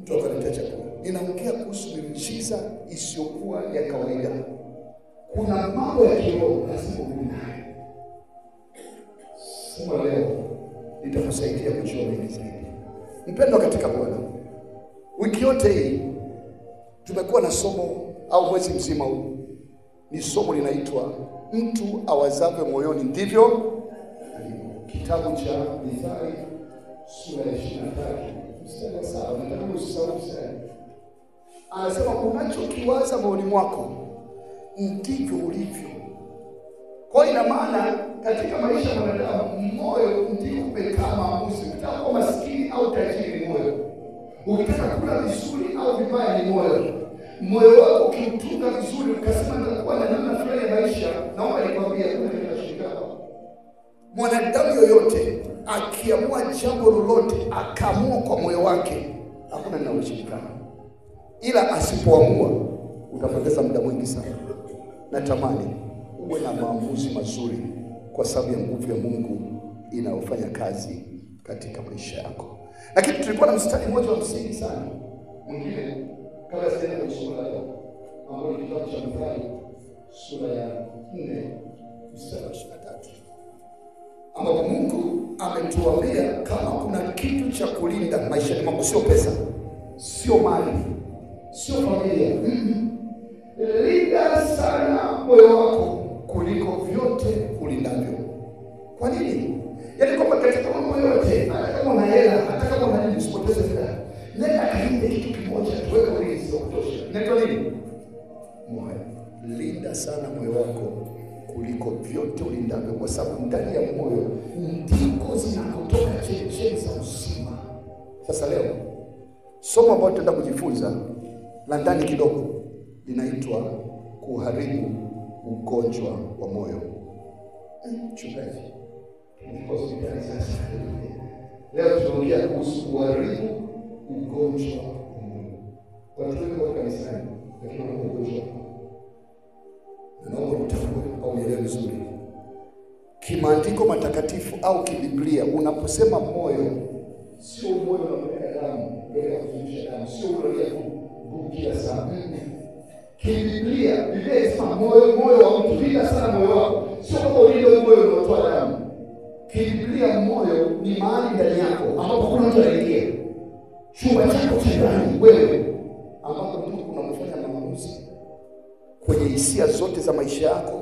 mtu akaletea chakula. Ninaongea kuhusu miujiza isiyokuwa ya kawaida. Kuna mambo ya kiroho lazima uwe nayo. Somo leo litakusaidia kujua mengi zaidi. Mpendwa katika Bwana, wiki yote hii tumekuwa na somo au mwezi mzima huu. Ni somo linaitwa mtu awazavyo moyoni ndivyo alivyo. Kitabu cha Mithali sura ya 23 mstari wa 7. Nataka usisahau mstari. Anasema unachokiwaza moyoni mwako ndivyo ulivyo. Kwa ina maana katika maisha ya mwanadamu moyo ndio umekaa maamuzi. Ukitaka kuwa maskini au tajiri ni moyo. Ukitaka kula vizuri au vibaya ni moyo. Moyo wako ukiutunga vizuri ukasema nitakuwa na namna fulani ya maisha, naomba nikwambie kuna kinachotokea. Mwanadamu yoyote akiamua jambo lolote akaamua kwa moyo wake, hakuna linaloshindikana. Ila asipoamua utapoteza muda mwingi sana. Natamani uwe na maamuzi mazuri kwa sababu ya nguvu ya Mungu inayofanya kazi katika maisha yako. Lakini tulikuwa na mstari mmoja wa msingi sana. Mwingine kabla sijaenda kwenye somo leo, ambao ni kitabu cha Mithali sura ya 4 mstari wa 23. Ambapo Mungu ametuambia kama kuna kitu cha kulinda maisha yako, sio pesa, sio mali, sio familia. Linda sana moyo wako kuliko vyote ulindavyo. Kwa nini? Yaani kwamba katika mambo yote, hata kama una hela, hata kama una nini, usipoteze fedha. Nenda kalinde kitu kimoja, tuweke ulinzi wa kutosha. Inaitwa nini? Moyo. Linda sana moyo wako kuliko vyote ulindavyo, kwa sababu ndani ya moyo ndiko zinakotoka chemchemi za uzima. Sasa leo somo ambalo tutaenda kujifunza la ndani kidogo linaitwa kuharibu ugonjwa wa moyo. Mchungaji, niko hospitali sasa. Leo tunaongea kuhusu kuharibu ugonjwa wa moyo. Watu wengi wako kanisani lakini wana ugonjwa. Naomba utambue au uelewe vizuri. Kimaandiko matakatifu au kibiblia, unaposema moyo, sio moyo unapeleka damu, unapeleka kuzungusha damu, sio unalia kubukia sana. Kibiblia, Biblia inasema moyo wa mtu, linda sana moyo wako. Sio kama ulinde moyo unaotoa damu. Kibiblia moyo ni mahali ndani yako ambapo kuna mtu anaingia. Chumba chako cha ndani wewe ambapo ndipo unafanya maamuzi kwenye hisia zote za maisha yako,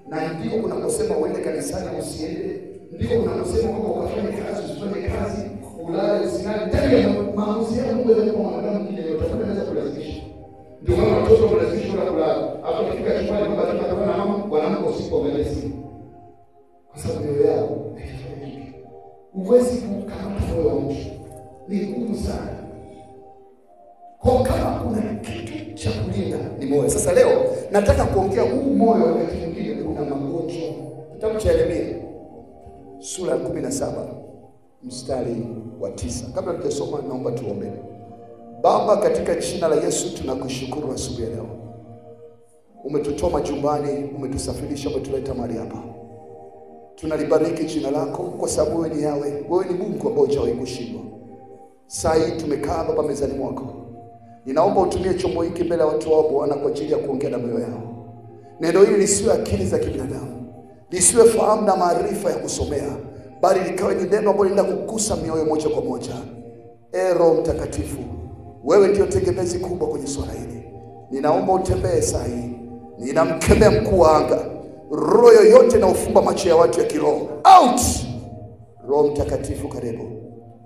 na ndipo unakosema uende kanisani usiende, ndipo unakosema kwamba ukafanye kazi usifanye kazi, ulale usilale. Ndani ya maamuzi yako Mungu anaweza mwanadamu mwingine yote anaweza kulazimisha. Ndio maana watoto wanalazimishwa kulala. Hapo kifika chumbani baba tunataka na mama wanamko usiku wa simu. Kwa sababu moyo yao huwezi kukamata moyo wa mtu. Ni ngumu sana. Kwa kama kuna kitu cha kulinda ni moyo. Sasa leo nataka kuongea huu moyo wakati mwingine kuna magonjwa. Kitabu cha Yeremia sura ya 17 mstari wa 9. Kabla tujasoma naomba tuombe. Baba, katika jina la Yesu tunakushukuru asubuhi ya leo. Umetutoa majumbani, umetusafirisha, umetuleta mahali hapa. Tunalibariki jina lako kwa sababu wewe ni Yahweh. Wewe ni Mungu ambaye hujawahi kushindwa. Saa hii tumekaa Baba mezani mwako. Ninaomba utumie chombo hiki mbele ya watu wako Bwana kwa ajili ya kuongea na mioyo yao. Neno hili lisiwe akili za kibinadamu, lisiwe fahamu na maarifa ya kusomea, bali likawe ni neno ambalo linaenda kugusa mioyo moja kwa moja. Roho Mtakatifu, wewe ndio tegemezi kubwa kwenye swala hili. Ninaomba utembee saa hii. Ninamkemea mkuu wa anga, roho yoyote na ufumba macho ya watu ya kiroho, out! Roho Mtakatifu karibu,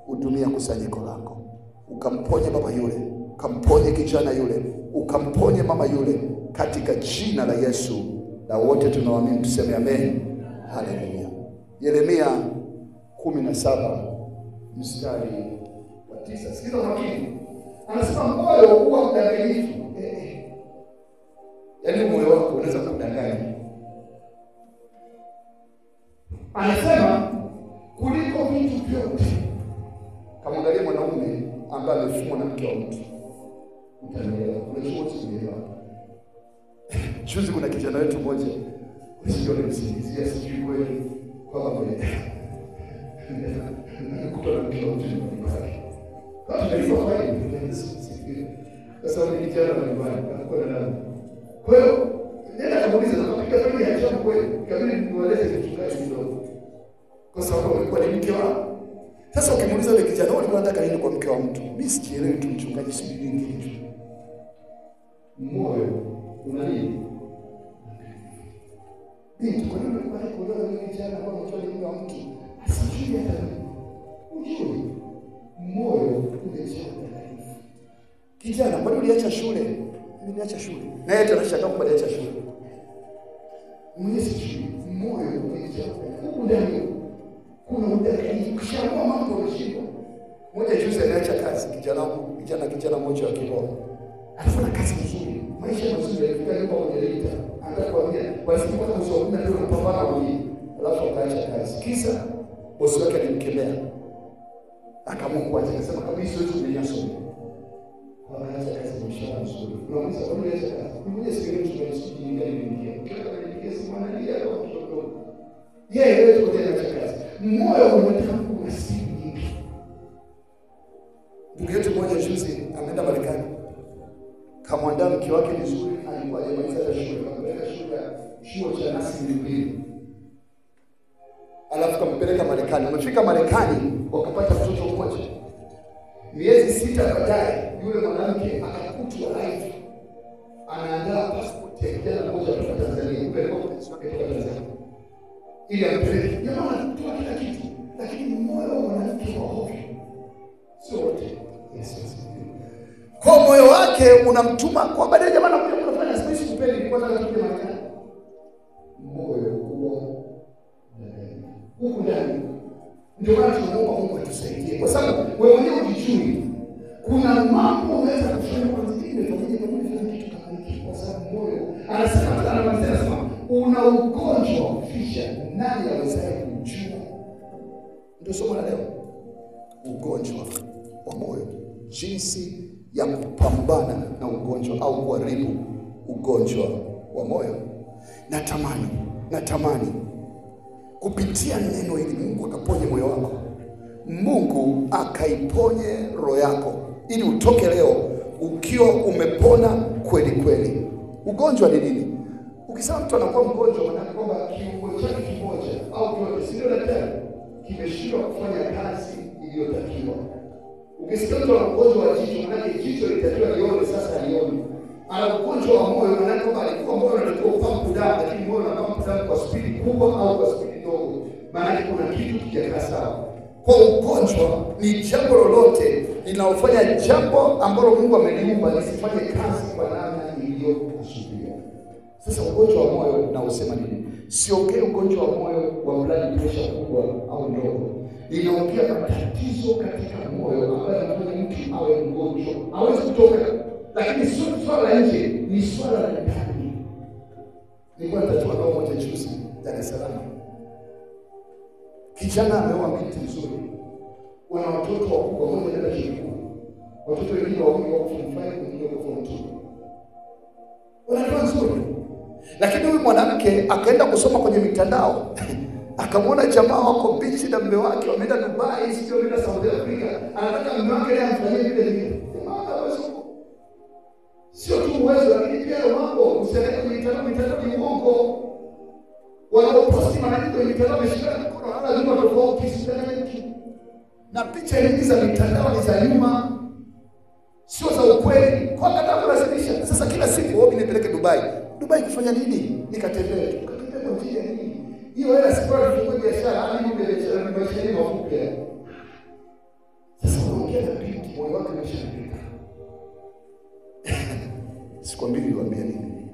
hudumia kusanyiko lako. Ukamponye baba yule, ukamponye kijana yule, ukamponye mama yule, katika jina la Yesu. Na wote tunaamini tuseme amen. Haleluya. Yeremia 17 mstari wa 9. Sikiza makini. Anasema moyo huwa mdanganyifu. Yaani moyo wako unaweza kudanganya. Anasema kuliko vitu vyote. Kama angalia mwanaume ambaye amefumwa na mke wa mtu, utaelewa. Unajua usielewa. Juzi kuna kijana wetu mmoja usijue msingizia sijui kweli kwamba kutoka na mke wa mtu. Watu ndio faida. Sasa wale kijana wa nyumbani wanakuwa na. Kwa hiyo nenda kamuuliza na kupiga faida ya chama kweli. Kabla niwaleze mchungaji kidogo. Kwa sababu alikuwa ni mke wao. Sasa ukimuuliza yule kijana, wewe unataka nini kwa mke wa mtu? Mimi sikielewi tu mchungaji, si nini kitu. Moyo una nini? Mimi kwa nini kwa kuolewa na kijana kwa mtu wa mtu? Asijui hata ujui. Moyo umejaa udhaifu. Kijana, kwa nini uliacha shule? Mimi niacha shule. Na yeye anashaka kwa nini acha shule. Mwenyezi moyo umejaa udhaifu. Ndani kuna udhaifu. Kishakuwa mambo yanashindwa. Mmoja juzi aliacha kazi, kijana mmoja wa kiroho. Anafanya kazi nzuri. Maisha mazuri yakifika yuko kwenye lita. Atakwambia, basi mpaka mshauri ndio unapambana wewe. Alafu akaacha kazi. Kisa bosi wake alimkemea. Akaamua kuacha, akasema kabisa siwezi kuendelea somo. Akaacha kazi mshahara mzuri. Unamuuliza kwa nini acha kazi? Mmoja sikiliza tunasiki nyingine nyingine. Kila kama nyingine si mwanalia au mtoto. Yeye leo tuko tena acha kazi. Moyo unataka kuwa siku nyingi. Ndugu yetu mmoja juzi ameenda Marekani. Kamwandaa mke wake vizuri, alikuwa hajamaliza shule, kampeleka chuo cha nasi mbili. Alafu kampeleka Marekani. Amefika Marekani wakapata mtoto mmoja. Miezi 6 baadaye yule mwanamke akakutwa live. Anaandaa passport ya kijana mmoja kutoka Tanzania, kupeleka kwa Tanzania. Ili ampeleke. Jamaa toa kila kitu, lakini moyo wa mwanamke wa hofu. Sio wote. Yes. Kwa moyo wake unamtuma kwa baadaye jamaa anakuja kufanya space kupeli kwa sababu ya Marekani. Moyo huko ndani. Ndio maana tunaomba Mungu atusaidie. Kwa sababu wewe mwenyewe unajui kuna mambo unaweza kufanya kwa zingine pamoja kwa kitu kama hiki kwa sababu moyo anasema una ugonjwa wa kufisha, nani anaweza kujua? Ndio somo la leo. Ugonjwa wa moyo. Jinsi ya kupambana na ugonjwa au kuharibu ugonjwa wa moyo. Natamani kupitia neno hili Mungu akaponye moyo wako. Mungu akaiponye roho yako ili utoke leo ukiwa umepona kweli kweli. Ugonjwa ni nini? Ukisema mtu anakuwa mgonjwa maana kwamba kiungo chake kimoja au kiote sio daktari kimeshindwa kufanya kazi iliyotakiwa. Ukisikia mtu ana ugonjwa wa jicho, maana jicho litakiwa lione, sasa alione. Ana ugonjwa wa moyo, maana kwamba alikuwa moyo unatakiwa upampu damu, lakini moyo unapampu damu kwa spidi kubwa au kwa spidi ndogo. Maana kuna kitu kijakaa sawa. Kwa ugonjwa ni jambo lolote linalofanya jambo ambalo Mungu ameliumba lisifanye kazi kwa namna iliyokusudiwa. Sasa ugonjwa wa moyo na usema nini? Siongee ugonjwa wa moyo wa blood pressure kubwa au ndogo. Inaongea matatizo katika moyo ambayo yanafanya mtu awe mgonjwa. Hawezi kutoka. Lakini sio swala la nje, ni swala la ndani. Nilikuwa natatua nao moja juzi Dar es Salaam. Kijana ameoa binti nzuri. Wana watoto wakubwa, mmoja anaenda shule kuu. Watoto wengine wawili wako form 5, wengine wako form 2. Wana nzuri. Lakini huyu mwanamke akaenda kusoma kwenye mitandao. Akamwona jamaa wako bichi na mume wake wameenda Dubai, sio wameenda Saudi Africa. Anataka mume wake leo amfanyie vile vile. Jamaa hawezi. Sio tu uwezo, lakini pia mambo usiende kwenye mitandao ni uongo. Wanaoposti maneno kwenye mitandao wameshika mkono hata nyuma tofauti sisi. Na picha hizi za mitandao ni za nyuma. Sio za ukweli. Kwa kata kulazimisha. Sasa kila siku wao nipeleke Dubai. Dubai kufanya nini? Nikatembea. Katembea kwa njia nini? Hiyo hela sipora kwa biashara, hadi mambo ya biashara ni maisha yenyewe mafupi. Sasa unaongea na binti moyo wake umeshaandika. Sikwambii niwaambie nini.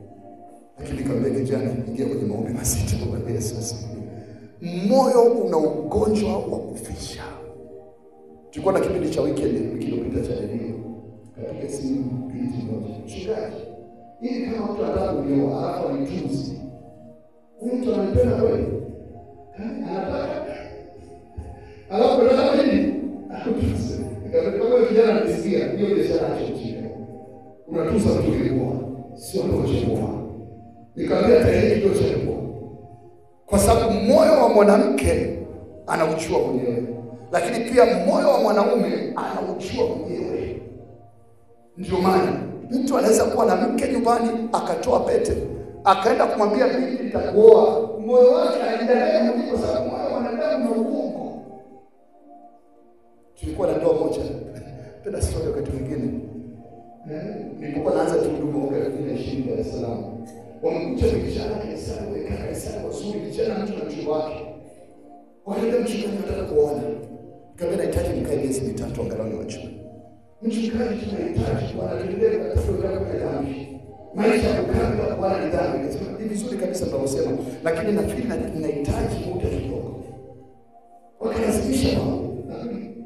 Lakini nikamwambia kijana ingia kwenye maombi mazito kwa Yesu. Moyo una ugonjwa wa kufisha. Tulikuwa na kipindi cha weekend wiki iliyopita cha redio. Katika simu binti moja. Mchungaji. Ili kama mtu anataka kunioa alafu anitunzi. Mtu anapenda kweli. Anataka. Alafu anataka nini? Akutunze. Kama kijana anasikia hiyo biashara yake chini. Unatuza mtu ilikuwa sio ndogo. Nikamwambia tayari kidogo cha kwa sababu moyo wa mwanamke anauchua mwenyewe. lakini pia moyo wa mwanaume anaujua mwenyewe. Ndio maana mtu anaweza kuwa na mke nyumbani akatoa pete, akaenda kumwambia bibi nitakuoa, moyo wake anajidanganya kwa sababu moyo wa wanadamu na uongo. Tulikuwa na ndoa moja, penda story wakati mwingine. Nilipokuwa naanza huduma mwaka 2020 Dar es Salaam. Wamekuja vijana kanisani, wamekaa kanisani wazuri, vijana mtu na mchumba wake. Wanaenda mchungaji anataka kuona. Kabla nahitaji mkae miezi 3 angalau ni wachungaji. Mchungaji tunahitaji wanatuendelea katika programu ya dhambi. Maisha ya ukabila kwa ni dhambi. Ni vizuri kabisa tunaosema, lakini nafikiri ninahitaji muda kidogo. Wakalazimisha wao.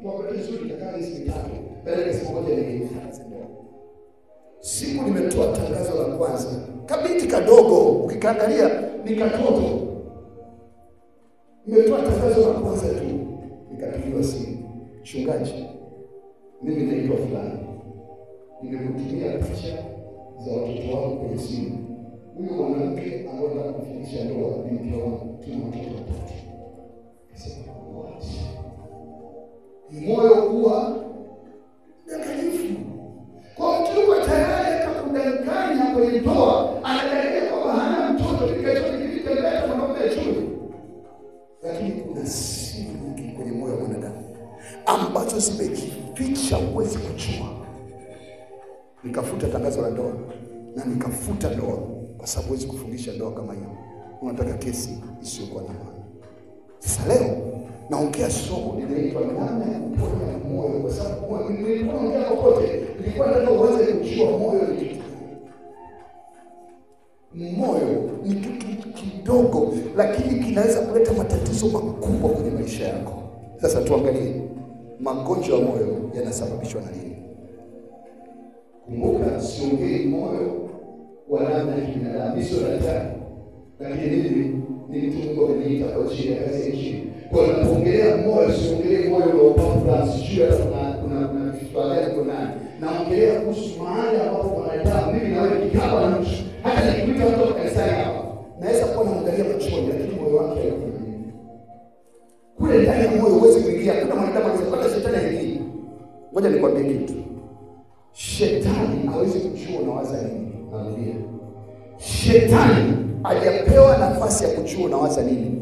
Kwa kweli vizuri kakaa miezi 3. Baada ya siku moja nilianza ndoa. Siku nimetoa tangazo la kwanza. Kabiti kadogo, ukikaangalia ni katoto. Nimetoa tangazo la kwanza tu, nikapigiwa simu. Mchungaji, mimi naitwa fulani. Nimekutumia picha za watoto wangu kwenye simu. Huyu mwanamke anataka kufungisha ndoa na mke wangu, tuna watoto 3. Nasema what? Moyo huwa dakalifu. Kwa mtu yuko tayari kudanganya kwenye ndoa, anadanganya kwamba hana mtoto, kikacho kilitembea kwa mambo ya shule. Lakini kuna siri nyingi kwenye moyo wa mwanadamu ambazo zimejificha huwezi kujua. Nikafuta tangazo la ndoa na nikafuta ndoa kwa sababu huwezi kufungisha ndoa kama hiyo. Unataka kesi isiyokuwa na maana. Sasa leo naongea somo linaitwa namna ya kuponya moyo, kwa sababu nilipoongea popote nilikuwa nataka uanze kujua moyo ni kitu. Moyo ni kitu kidogo lakini kinaweza kuleta matatizo makubwa kwenye maisha yako. Sasa tuangalie magonjwa ya moyo yanasababishwa na nini. Kumbuka siongei moyo wa namna ya kibinadamu, sio daktari. Lakini mimi ni mtu Mungu ameniita kwa ajili ya kazi ya injili. Kwa napoongelea moyo, siongelee moyo unaopata sijui hata kuna kifaa gani kuna. Naongelea kuhusu mahali ambapo wanadamu mimi na wewe kikaba na mtu. Hata nikikuita mtu kanisani hapa, naweza kuwa naangalia machoni lakini moyo wake hayuko. Kule ndani ya moyo huwezi kuingia, kuna mwanadamu anaweza shetani aingie. Ngoja nikwambie kitu. Shetani hawezi kujua unawaza nini. Naambia. Shetani hajapewa nafasi ya kujua unawaza nini.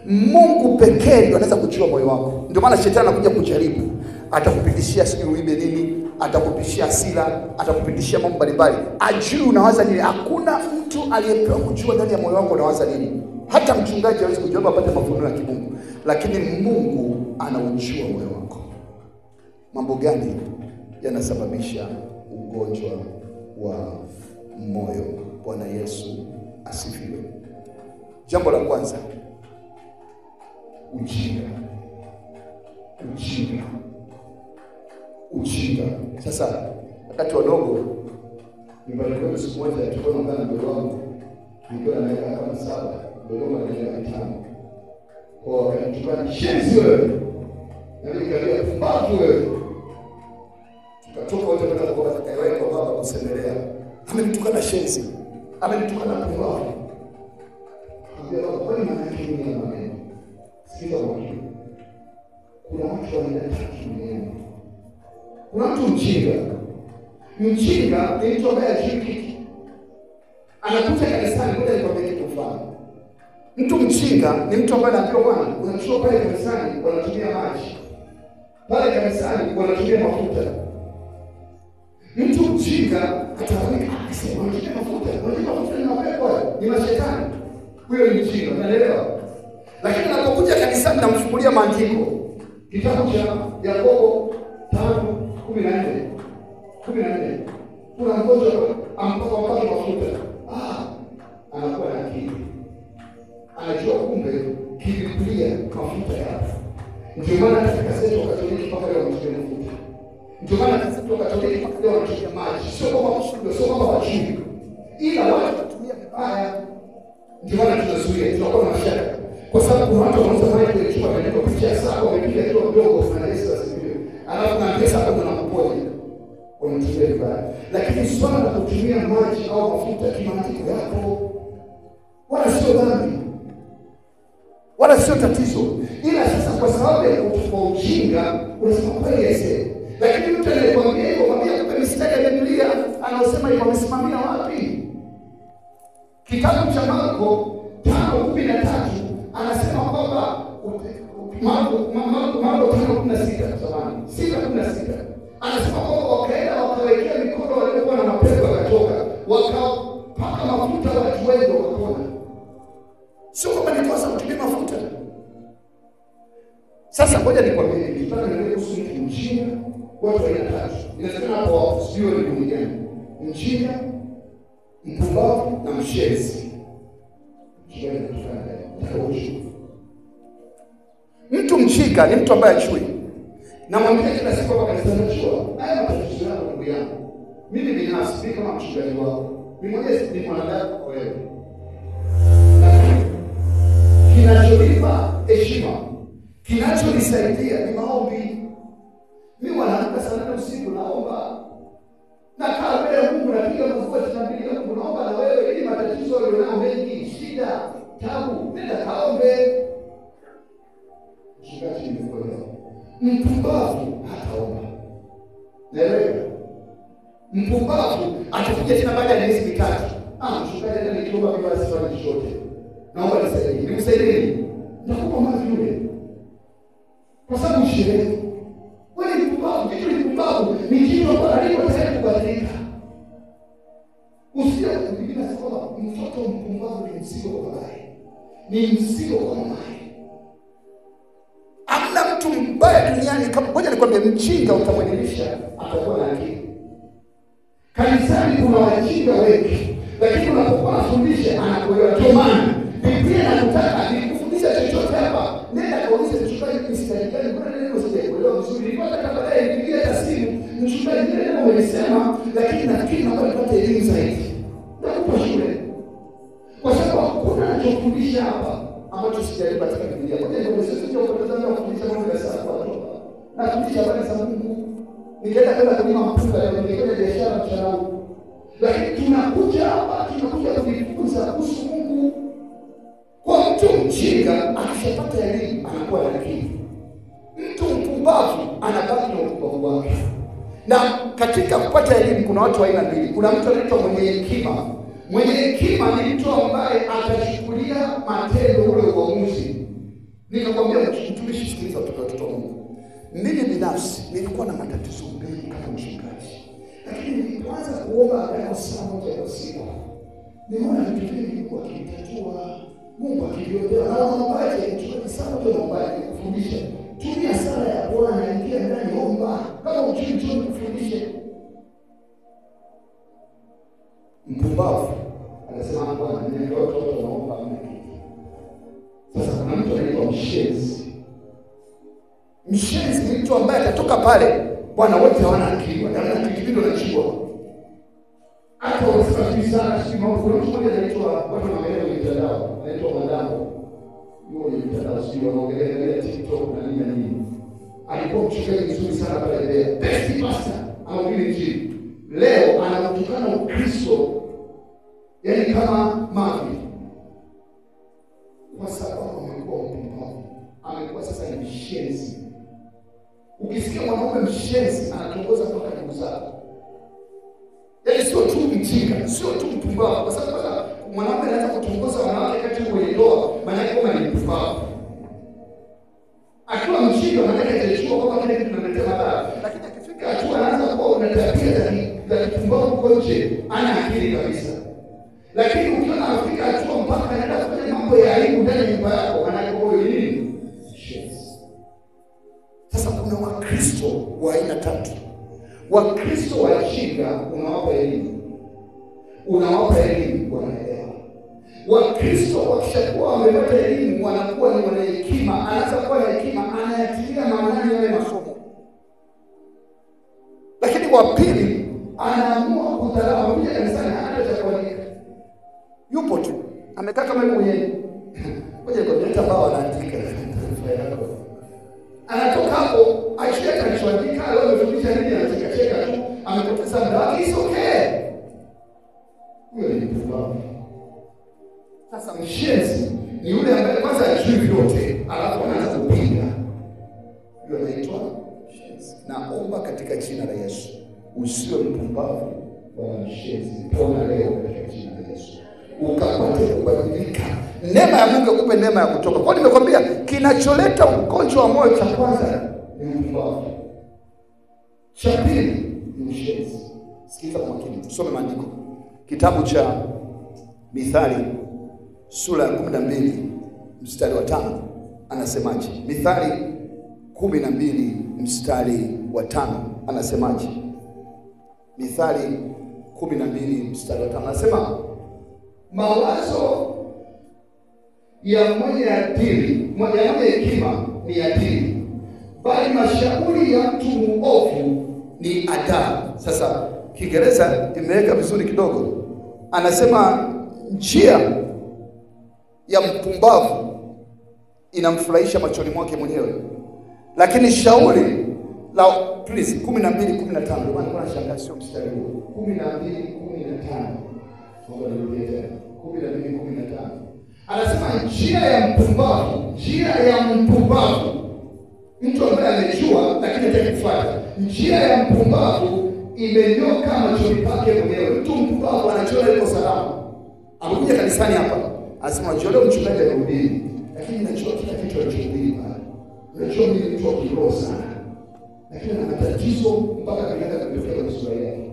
Mungu pekee ndiye anaweza kujua moyo wako. Ndio maana shetani anakuja kujaribu. Atakupitishia siri uibe nini, atakupitishia hasira, atakupitishia mambo mbalimbali. Ajui unawaza nini. Hakuna mtu aliyepewa kujua ndani ya moyo wako unawaza nini. Hata mchungaji hawezi kujua apate mafunuo ya kimungu, lakini Mungu anaujua moyo wako. Mambo gani yanasababisha ugonjwa wa moyo? Bwana Yesu asifiwe. Jambo la kwanza, ujinga. Sasa wakati wadogo nimebarikiwa siku moja tulikuwa na mdogo wangu, nilikuwa na miaka kama 7, mdogo wangu ana miaka 5. Kwa wakati shenzi wewe, na nikaambia pumbavu wewe. Tukatoka wote kwenda kwa atakayewahi kwa baba kusemelea. Amenitukana shenzi, amenitukana pumbavu. Ambia baba, kwani maana yake nini ya maneno? Sikiza mwalimu. Kuna watu wanataka maneno. Kuna mtu mjinga. Mjinga ni mtu ambaye hajui kitu. Anakuja kanisani, ngoja nikwambie kitu mfano. Mtu mjinga ni mtu ambaye anaambiwa bwana, unachukua pale kanisani wanatumia maji. Pale kanisani wanatumia mafuta. Mtu mjinga ataamini akisema wanatumia mafuta. Wanatumia mafuta ni mapepo, ni mashetani. Huyo ni mjinga, unaelewa? Lakini anapokuja kanisani namfungulia maandiko. Kitabu cha Yakobo 5:14. Kuna mgonjwa ampaka mafuta. Anakuwa na akili. Anajua kumbe Biblia mafuta yapo. Ndio maana katika sehemu Katoliki mpaka leo wanatumia mafuta. Ndio maana katika Katoliki mpaka leo wanatumia maji. Sio kama mshuhuda, sio kama wajui. Ila watu wanatumia vibaya. Ndio maana tunazuia, tunakuwa na mashaka. Kwa sababu watu wanaanza maji kwenye chupa kwa picha sawa, wamepiga kitu kidogo na Yesu asifiwe. Alafu na pesa hapo na kuponya. Wanatumia vibaya. Lakini swala la kutumia maji au mafuta kimaandiko yako wala sio dhambi. Wala sio tatizo. Ila ila sasa kwa sababu ya ujinga unasema kweli yeye. Lakini mtu anayekwambia hivyo, mwambie kwa mistari ya Biblia anaosema hivyo amesimamia wapi? Kitabu cha Marko 5:13 anasema kwamba Marko 5:16 samahani 6:16 anasema kwamba wakaenda wakawekea mikono waliokuwa na mapepo wakatoka, wakapaka mafuta watu wengi wakapona. Sio kwamba ni kosa kutumia mafuta. Sasa ngoja nikwambie hivi, tutaka nielewe kuhusu mjinga. Watu aina tatu. Inasema hapo sio ni mwingine. Mjinga, mpumbavu na mshenzi. Mtu mjinga ni mtu ambaye hajui. Na mwambie kila siku kwa kanisa najua. Haya matatizo yako ndugu yangu. Mimi binafsi ni kama mchungaji wako. Mimi mwenyewe ni mwanadamu kwa wewe. Kinachonipa heshima, kinachonisaidia ni maombi. Mimi wanaamka sana usiku naomba. Nakaa mbele ya Mungu napiga magoti na Mungu naomba na wewe ili matatizo ulionao mengi, shida, tabu, nenda kaombe. Mchungaji nimekuelewa. Mpumbavu hataomba. Naelewa. Mpumbavu atakuja tena baada ya miezi mitatu. Mchungaji ndio nikiomba bila sifanye chochote. Naomba nisaidie. Nikusaidie. Nakupa maji yule. Kwa sababu sherehe. Wewe ni mpumbavu, kitu ni mpumbavu, ni kitu ambacho haliko tayari kubadilika. Usije kufikiri kwamba mtoto mpumbavu ni mzigo kwa babaye. Ni mzigo kwa mamaye. Hamna mtu mbaya duniani kama ngoja nikwambie, mjinga utamwelimisha atakuwa na akili. Kanisani kuna wajinga wengi, lakini unapokuwa unafundisha anakuelewa. Ndio maana Biblia inataka nikufundisha chochote hapa, nenda kaulize mchungaji mistari gani, mbona neno sijaelewa vizuri. Nilikuwa nataka baadaye nipigie simu, mchungaji neno umelisema, lakini nafikiri naomba nipate elimu zaidi. Nakupa shule. Kwa sababu hakuna anachofundisha hapa ambacho sijaelewa katika Biblia. Kwa hiyo sisi tunapotazama kufundisha mambo ya sawa watu. Na kufundisha habari za Mungu. Nikaenda kulima mpunga leo, nikaenda biashara mchana. Lakini tunakuja hapa kujifunza kuhusu Mungu. Kwa mtu mjinga akishapata elimu anakuwa na akili. Mtu mpumbavu anabaki na upumbavu wake. Na katika kupata elimu kuna watu aina mbili. Kuna mtu anaitwa mwenye hekima. Mwenye hekima ni mtu ambaye atachukulia matendo ule uamuzi. Nikakwambia mtumishi, sikiliza watoto wa Mungu. Mimi binafsi nilikuwa na matatizo mengi kama mchungaji. Lakini nilipoanza kuomba kwa saa moja kwa siku, nimeona vitu vingi Mungu akitatua, Mungu akiondoa. Na naombaje mchungaji sana tu naombaje kufundisha. Tumia sala ya Bwana, ingia ndani omba. Kama uchumi kufundisha. Mpumbavu anasema Bwana ni watoto naomba mimi. Sasa kuna mtu anaitwa mshenzi. Mshenzi ni mtu ambaye atatoka pale, Bwana wote hawana akili, wanaona kitu wanachukua. Hata wasafiri sana si mambo. Kuna mtu mmoja anaitwa watu wanaongelea kwenye mitandao, anaitwa Mandambo. Yuko kwenye mitandao sio wanaongelea TikTok na nini na nini. Alikuwa mchungaji mzuri sana pale Mbeya. Best pastor anahubiri injili. Leo anatukana Ukristo. Yaani kama mavi. Kwa sababu amekuwa mpumbavu. Amekuwa sasa ni mshenzi. Ukisikia mwanaume mshenzi anatongoza mpaka ndugu zako. Yaani sio tu mjinga, sio tu mpumbavu. Kwa sababu mwanaume anaweza kutongoza wanawake kati kwenye ndoa, maana yake kama ni mpumbavu. Akiwa mjinga maana yake anachukua kama kile kitu kinaletea madhara. Lakini akifika hatua anaanza kuwa na tabia za kipumbavu kwa nje, ana akili kabisa. Lakini ukiona anafika hatua mpaka anaenda kufanya mambo ya aibu ndani ya nyumba yako, anakuwa nini? Sasa kuna Wakristo wa aina tatu. Wakristo wajinga unawapa elimu. Unawapa elimu wanaelewa. Wakristo wakishakuwa wamepata elimu wanakuwa ni wana hekima. Anaanza kuwa na hekima, anayatilia maanani yale masomo. Lakini wa pili anaamua kudharau. Mmoja kanisani hana cha kuandika. Yupo tu. Amekaa kama yeye mwenyewe. Ngoja kwa ambao anaandika taarifa yako. Anatoka hapo, aishia kilichoandika, leo amefundisha nini, anacheka tu, amepoteza muda wake, is okay. Huyo ni mpumbavu. Sasa mshenzi ni yule ambaye kwanza hajui vyote, alafu anaanza kupinga. katika jina la Yesu. Usiwe mpumbavu wala mshenzi. Pona leo katika jina la Yesu. Ukapate kubadilika. Neema ya Mungu ikupe neema ya kutoka. Kwa nimekwambia kinacholeta ugonjwa wa moyo cha kwanza ni upumbavu. Cha pili ni ushenzi. Sikiliza kwa makini. Tusome maandiko. Kitabu cha Mithali sura ya 12 mstari wa 5 anasemaje? Mithali 12 mstari wa 5 anasemaje? Mithali 12 mstari wa 5 anasema, mawazo ya mwenye adili, mwenye hekima ni adili, bali mashauri ya mtu muovu ni adabu. Sasa Kiingereza imeweka vizuri kidogo. Anasema njia ya mpumbavu inamfurahisha machoni mwake mwenyewe, lakini shauri la 12:15 ndio maana nashangaa sio mstari huu. 12:15 Mungu anarudia 12:15 anasema njia ya mpumbavu, mtu ambaye amejua lakini hataki kufuata. Njia ya mpumbavu imenyoka machoni pake mwenyewe. Mtu mpumbavu anajiona yuko salama. Amekuja kanisani hapa, anasema jione mchungaji anahubiri, lakini najua kila kitu anachohubiri pale. Unajua mimi ni mtu wa kiroho sana, lakini ana matatizo mpaka kinaanza kutokea kwenye sura yake.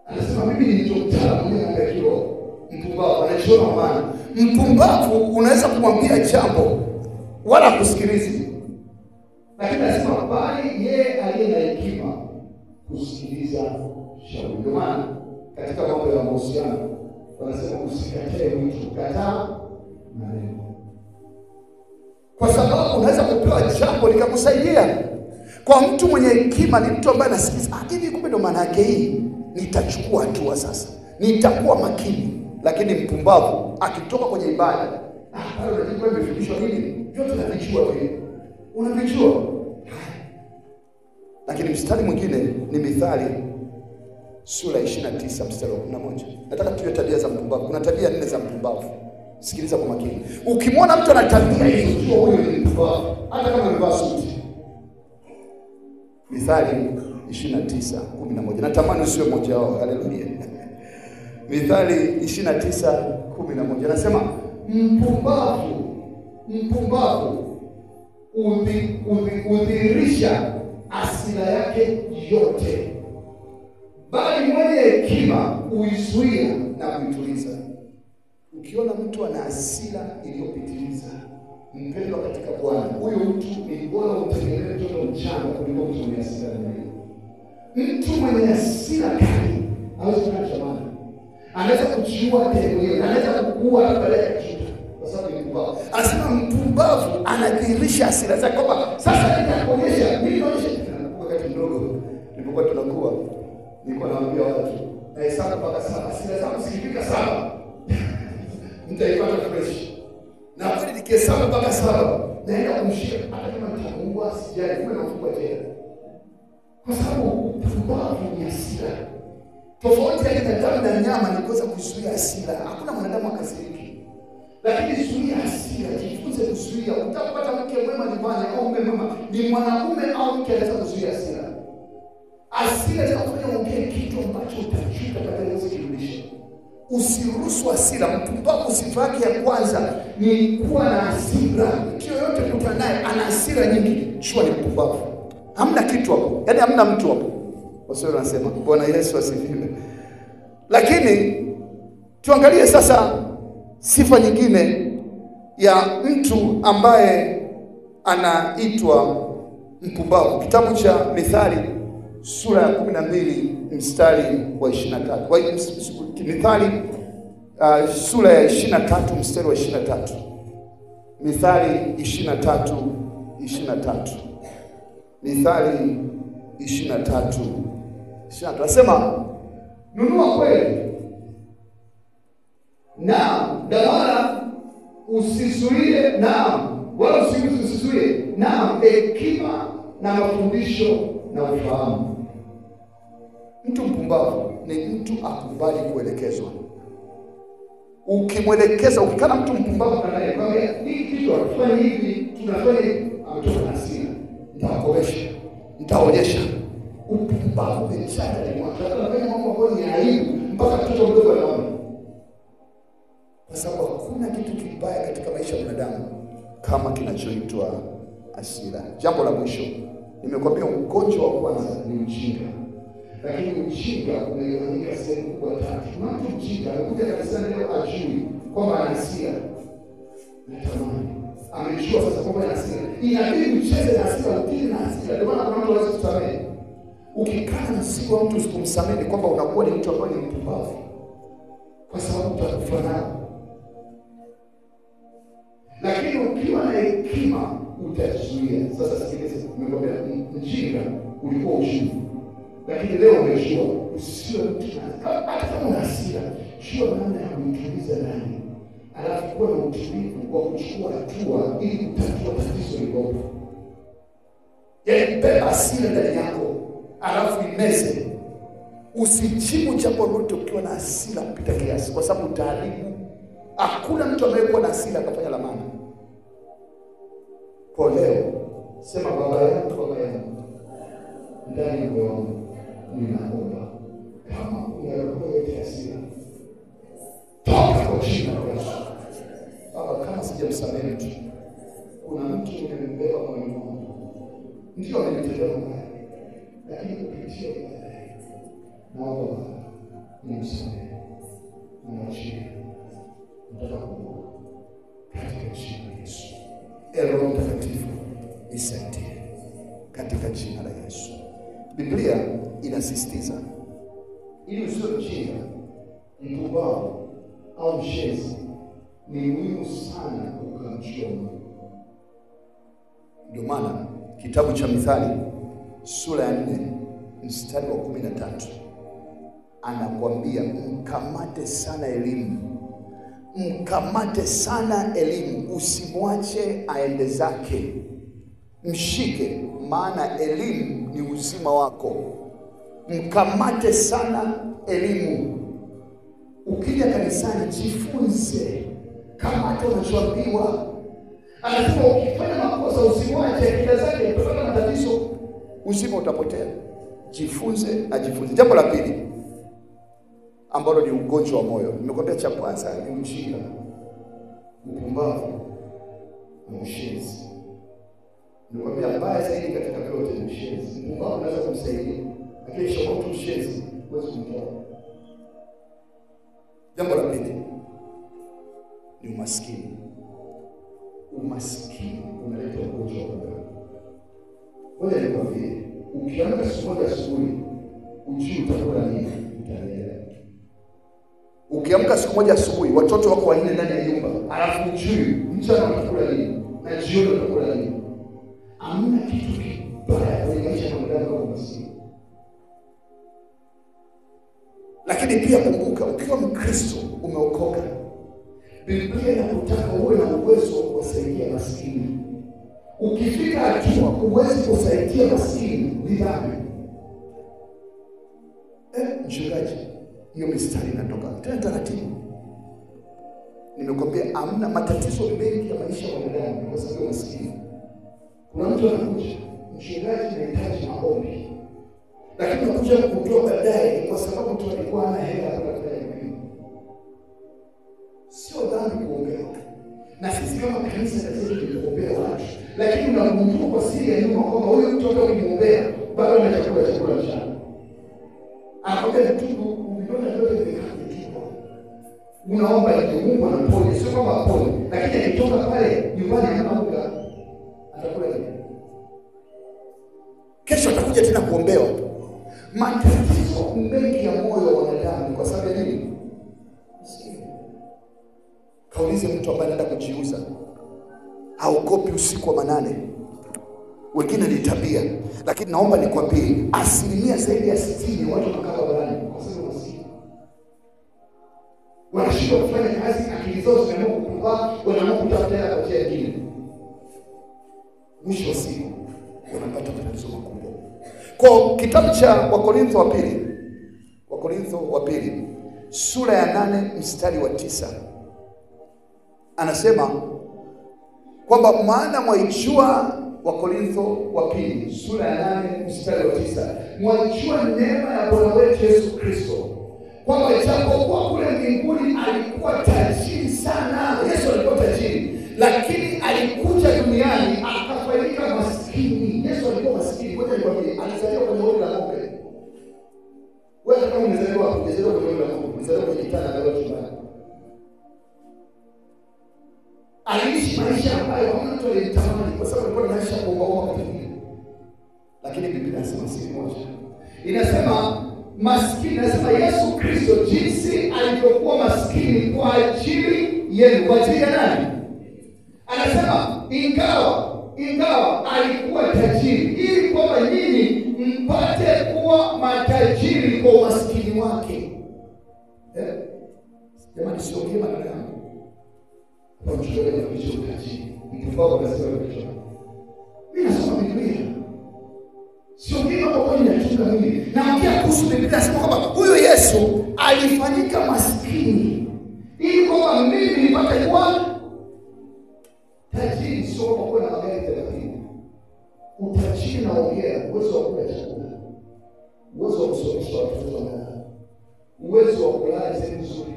Anasema mimi ni mtaalamu mwenye mambo ya kiroho. Mpumbavu anajiona maana. Mpumbavu unaweza kumwambia jambo wala kusikilizi, lakini anasema bali yeye aliye na hekima kusikiliza shauri. Ndio maana katika mambo ya mahusiano wanasema usikatae mtu, kataa maneno. Kwa sababu unaweza kupewa jambo likakusaidia. Kwa mtu mwenye hekima ni mtu ambaye anasikiliza, hivi kumbe ndo maana yake hii, nitachukua hatua sasa, nitakuwa makini. Lakini mpumbavu akitoka kwenye ibada, bado unajua umefundishwa nini? Yote unavijua vile. Unavijua. Lakini mstari mwingine ni Mithali sura 29 mstari wa 11. Nataka tuwe tabia za mpumbavu. Kuna tabia 4 za mpumbavu. Sikiliza kwa makini. Ukimwona mtu ana tabia hizo, jua huyo ni mpumbavu, hata kama amevaa suti. Mithali 29:11. Natamani usiwe mmoja wao. Haleluya. Mithali 29:11 anasema mpumbavu udhihirisha hasira yake yote, bali mwenye hekima uizuia na kuituliza. Ukiona mtu ana hasira iliyopitiliza, mpendwa katika Bwana, huyo mtu ni bora umtengeneze mtoto mchanga kuliko mtu mwenye hasira nyingi. Mtu mwenye hasira kali hawezi kukaa jamani. Anaweza kujiua tena, anaweza kukua baada ya kitu kwa sababu ni mpumbavu. Anasema mpumbavu anadhihirisha hasira zake kwamba sasa nitakuonyesha, mimi naonyesha. Wakati mdogo nilipokuwa tunakuwa, nilikuwa naambia watu na hesabu mpaka 7, hasira zangu zikifika 7 mtaipata fresh. Na kweli nikihesabu mpaka 7 naenda kumshika, hata kama nitamuua sijali, kama nafuka tena. Kwa sababu mpumbavu ni hasira. Tofauti ya binadamu na nyama ni kuweza kuzuia hasira. Hakuna mwanadamu akasiriki. Lakini zuia hasira, jifunze kuzuia. Utapata mke mwema nyumbani au mume mwema, ni mwanamume au mke anaweza kuzuia hasira. Hasira inafanya ongee kitu ambacho utajuta baadaye uweze kurudisha. Usiruhusu hasira. Mpumbavu sifa yake ya kwanza ni kuwa na hasira. Mtu yoyote kutana naye ana hasira nyingi, jua ni mpumbavu. Hamna kitu hapo. Yaani hamna mtu hapo. Wasio wanasema Bwana Yesu asifiwe. Lakini tuangalie sasa sifa nyingine ya mtu ambaye anaitwa mpumbavu. Kitabu cha Mithali sura ya 12 mstari wa 23. Mithali sura ya 23 mstari wa 23. Mithali 23:23. Mithali 23:23 anasema nunua kweli na wala usizuie, wala usizuie hekima na mafundisho na ufahamu. Mtu mpumbavu ni mtu akubali kuelekezwa. Ukimwelekeza, ukikana mtu mpumbavu kanaye kwamba hii kitu tufanye hivi, tunafanya hivi, ametoka na hasira, nitawakomesha, nitaonyesha. upumbavu umejaa ndani mwako. Unafanya mambo ambayo ni aibu mpaka mtoto mdogo anaona. Kwa sababu hakuna kitu kibaya katika maisha ya binadamu kama kinachoitwa hasira. Jambo la mwisho, nimekwambia ugonjwa wa kwanza ni ujinga. Lakini ujinga umegawanyika sehemu kubwa tatu. Mtu mjinga anakuja kanisani leo ajui kwamba ana hasira. Natamani amejua sasa kwamba ana hasira. Inabidi ucheze na hasira, ukili na hasira. Ndio maana kuna mtu hawezi kusamehe. Ukikaa na mzigo wa mtu usikumsamehe ni kwamba unakuwa ni mtu ambaye ni mpumbavu. Kwa sababu utakufa nao. Lakini ukiwa na hekima utazuia. Sasa sikiliza, nimekwambia mjinga ulikuwa ushuru. Lakini leo umejua usiwe mtu hata kama una hasira, jua namna ya kuituliza ndani. Alafu kuwa na utulivu wa kuchukua hatua ili kutatua tatizo lilopo. Yaani beba hasira ndani yako, alafu imeze. Usijibu jambo lolote ukiwa na hasira kupita kiasi, kwa sababu utaharibu. Hakuna mtu ambaye kuwa na hasira akafanya la maana. Kwa leo sema, baba yangu, ndani ya moyo wangu ninaomba, kama kuna roho yote hasira, toka kwa jina la Yesu. Baba, kama sijamsamehe mtu, kuna mtu nimembeba moyoni mwangu, ndio amenitendea mabaya, lakini kupitia baadaye naomba nimsamehe, nimwachie, nataka kuokoka katika jina la Yesu. Roho Mtakatifu nisaidie katika jina la Yesu. Biblia inasisitiza ili usiwe mjinga, mpumbavu au mshenzi, ni muhimu sana ukamjua Mungu. Ndio maana kitabu cha Mithali sura ya 4 mstari wa 13 anakuambia mkamate sana elimu. Mkamate sana elimu, usimwache aende zake. Mshike, maana elimu ni uzima wako. Mkamate sana elimu. Ukija kanisani jifunze, kamata unachoambiwa. Anasema ukifanya makosa usimwache akili zake, utapata matatizo, uzima utapotea. Jifunze, ajifunze. Jambo la pili ambalo ni ugonjwa wa moyo. Nimekwambia cha kwanza ni ujinga, upumbavu na ushenzi. Nimekwambia mbaya zaidi katika vyote ni ushenzi. Upumbavu unaweza kumsaidia, lakini shaka mtu ushenzi huwezi kumtoa. Jambo la pili ni umaskini. Umaskini unaleta ugonjwa wa moyo. Wewe nikwambie, ukiamka siku moja asubuhi ujui utakula nini, utaelewa. Ukiamka siku moja asubuhi watoto wako wanne ndani ya nyumba, alafu ujui mchana watakula nini na jioni watakula nini. Hamna kitu kibaya kwenye maisha ya mwanadamu kama umaskini. Lakini pia kumbuka, ukiwa Mkristo umeokoka, Biblia inakutaka uwe na uwezo wa kusaidia maskini. Ukifika hatua uwezi kusaidia maskini, ni dhambi. Mchungaji, hiyo mistari inatoka tena taratibu. Nimekwambia hamna matatizo mengi ya maisha ya mwanadamu kwa sababu ya maskini. Kuna mtu anakuja, mchungaji, anahitaji maombi, lakini anakuja kukutoa baadaye kwa sababu mtu alikuwa hana hela ya kufanya hivyo. Sio dhambi kuombea. Na sisi kama kanisa lazima tuombee watu. Lakini unagundua kwa siri ya nyuma kwamba huyo mtu akimwombea bado ana chakula mchana. Anakwambia tubu, umeona yote vikakaa. Unaomba ili Mungu anaponya, sio kama apone. Lakini akitoka pale nyumbani hana unga, atakula nini? Kesho atakuja tena kuombewa. Matatizo mengi ya moyo wa wanadamu kwa sababu ya nini? Kaulize mtu ambaye anaenda kujiuza, haogopi usiku wa manane. Wengine ni tabia, lakini naomba nikwambie asilimia zaidi ya 60 watu wanakaa barabarani kwa sababu maskini. Wanashindwa kufanya kazi, akili zao zimeamua kupumba, wanaamua kutafuta hela kwa njia nyingine. Mwisho wa siku wanapata matatizo makubwa. Kwa kitabu cha Wakorintho wa pili sura ya 8 mstari wa 9 anasema kwamba maana mwaijua Wakorintho wa pili sura ya 8 mstari wa 9, mwajua neema ya Bwana wetu Yesu Kristo, kwamba japokuwa kule mbinguni alikuwa tajiri sana. Yesu alikuwa tajiri, lakini alikuja duniani akafanyika maskini. Yesu alikuwa maskini. Ngoja nikwambie, alizaliwa kwenye hori la ng'ombe. Wewe kama umezaliwa kwenye hori la ng'ombe, umezaliwa kwenye kitanda cha chumbani. Aliishi maisha ambayo hamna mtu aliyetamani, kwa sababu alikuwa maisha kuomba kwa. Lakini Biblia inasema siri moja. Inasema maskini, inasema Yesu Kristo jinsi alivyokuwa maskini kwa ajili yenu. Kwa ajili ya nani? Anasema ingawa alikuwa tajiri, ili kwamba nyinyi mpate kuwa matajiri kwa umaskini wake. Jamani, sio kima na yangu. Kwa mshukuru kwa utajiri. Nikifaa kwa sababu ya mimi nasoma Biblia. Sio kima kwa kweli nachunga mimi. Naongea kuhusu Biblia, nasema kwamba huyo Yesu alifanyika maskini ili kwamba mimi nipate kuwa tajiri. Sio kwa kuwa na magari 30. Utajiri naongea uwezo wa kula chakula, uwezo wa kusomesha watoto wako, uwezo wa kulala sehemu nzuri,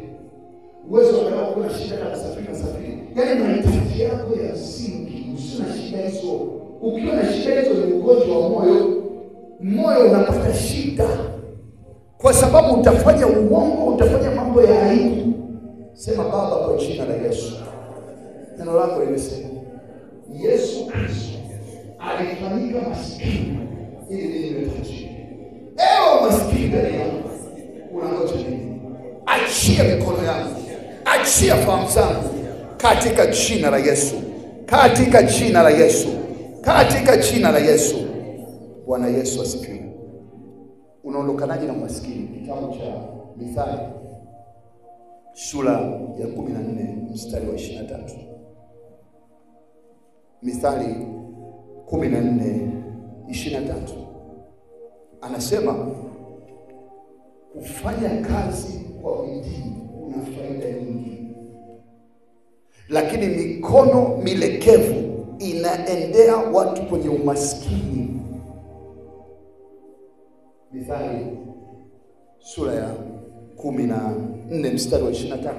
uwezo wa kuwa na shida na kusafiri. Yaani mahitaji yako ya msingi. Usina shida hizo. Ukiwa na shida hizo ni ugonjwa wa moyo unapata shida, kwa sababu utafanya uongo, utafanya mambo ya aibu. Sema Baba, kwa jina la Yesu, neno lako limesema Yesu Kristo alifanyika maskini ili niwe tajiri. Ewe maskini ndani yako, unangoja nini? Achia mikono yako, achia fahamu zangu katika jina la Yesu, katika jina la Yesu, katika jina la Yesu. Bwana Yesu asifiwe. Unaondokanaje na maskini? Kitabu cha Mithali sura ya 14 mstari wa 23. Mithali 14:23 anasema kufanya kazi kwa bidii kuna faida nyingi, lakini mikono milekevu inaendea watu kwenye umaskini. Mithali sura ya 14 mstari wa 23.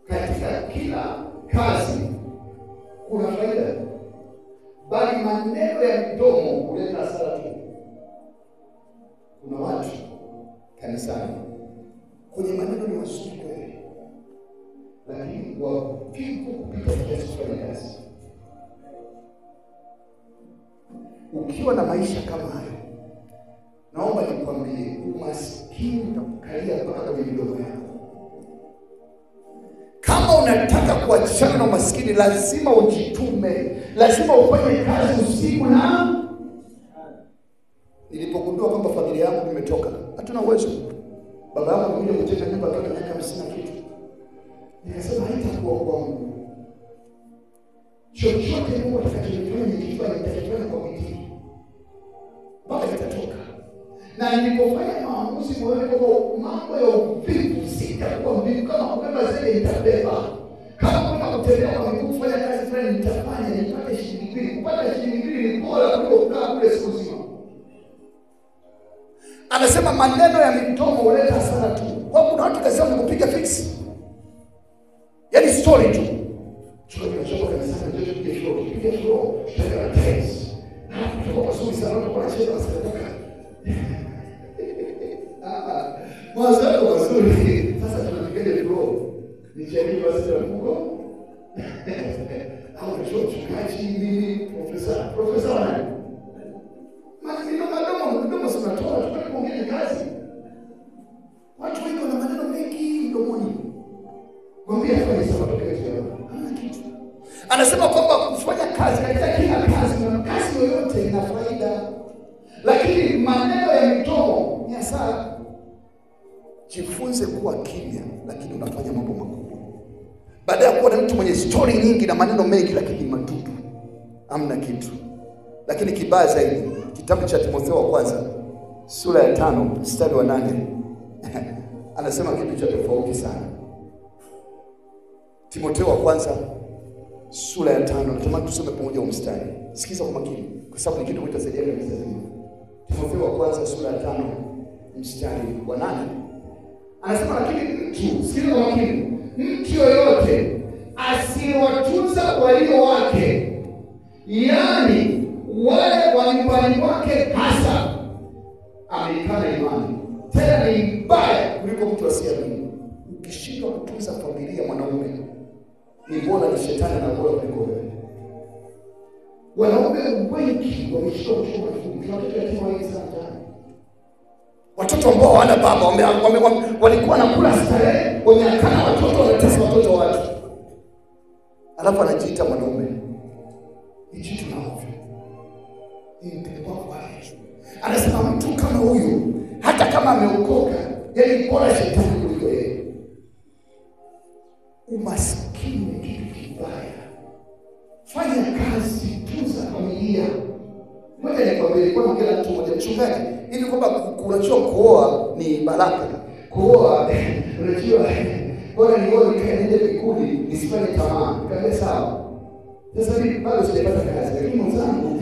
Katika kila kazi kuna faida, bali maneno ya mdomo huleta hasara tu. Kuna watu kanisani kwenye maneno ni wazuri kweli, lakini wavivu kupita kiasi kufanya kazi. Ukiwa na maisha kama hayo, naomba nikwambie, umaskini utakukalia mpaka kwenye midomo yako. Kama unataka kuachana na umaskini, lazima ujitume, lazima ufanye kazi usiku na. Nilipogundua kwamba familia yangu imetoka, hatuna uwezo, baba yangu alikuja kujenga nyumba kwa miaka 50 na kitu, nikasema haitakuwa kwangu. Chochote Mungu atakachofanya nitakifanya kwa bidii mpaka kitatoka. Na nilipofanya maamuzi moyoni kwamba mambo ya uvivu sitakuwa mvivu, kama kubeba zile nitabeba, kama kwenda kutembea kwa miguu kufanya kazi fulani nitafanya, nipate shilingi 2. Kupata shilingi 2 ni bora kuliko kukaa kule siku nzima. Anasema maneno ya midomo huleta hasara tu. Kwa kuna watu kazi yao kupiga fix, yaani story tu. Tunachoka kabisa ndio tupiga flow, tupiga test. Kwa sababu sana kwa cheza sadaka. Mwanzo wazuri. Sasa tunapiga flow. Ni cheni basi ya Mungu. Au ndio tukaji nini profesa nani? Maneno sana tunatoa kuongea kazi. Watu wengi wana maneno mengi mdomoni. Mwambie afanye sababu kesho. Anasema kwamba kufanya kazi katika kila kazi yoyote ina faida, lakini maneno ya midomo ni hasara. Jifunze kuwa kimya, lakini unafanya mambo makubwa. Baada ya kuwa na mtu mwenye story nyingi na maneno mengi lakini matupu, hamna kitu. Lakini kibaya zaidi, kitabu cha Timotheo wa kwanza sura ya 5 mstari wa 8 anasema kitu cha tofauti sana. Timotheo wa kwanza sura ya 5. Natamani tusome pamoja mstari. Sikiza kwa makini kwa sababu ni kitu kitasaidia kabisa. Timotheo wa kwanza sura ya 5 mstari wa 8. Anasema lakini mtu, sikiza kwa makini, mtu yoyote asiyewatunza walio wake, yaani wale wa nyumbani mwake hasa, ameikana imani, tena ni mbaya kuliko mtu asiyeamini. Ukishindwa kutunza familia mwanaume, ni bora ni shetani na bora kuliko wewe. Wanaume wengi wameshika kuchukua majukumu. Tunataka yatima wengi sana. Watoto ambao hawana baba walikuwa nakula starehe, wanyakana watoto, wanatesa watoto watu. Alafu anajiita mwanaume. Ni jitu na hofu. Ni mpendwa kwa Yesu. Anasema mtu kama huyu hata kama ameokoka, yeye bora shetani kuliko yeye. Umaskini ni kitu kibaya. Fanya kazi, tunza familia. Mmoja nikwambia kwa kila mtu mmoja mchungaji, ili kwamba unajua kuoa ni baraka. Kuoa unajua bora ni wewe kaende pikuli nisifanye tamaa. Kaambia sawa. Sasa mimi bado sijapata kazi, lakini wenzangu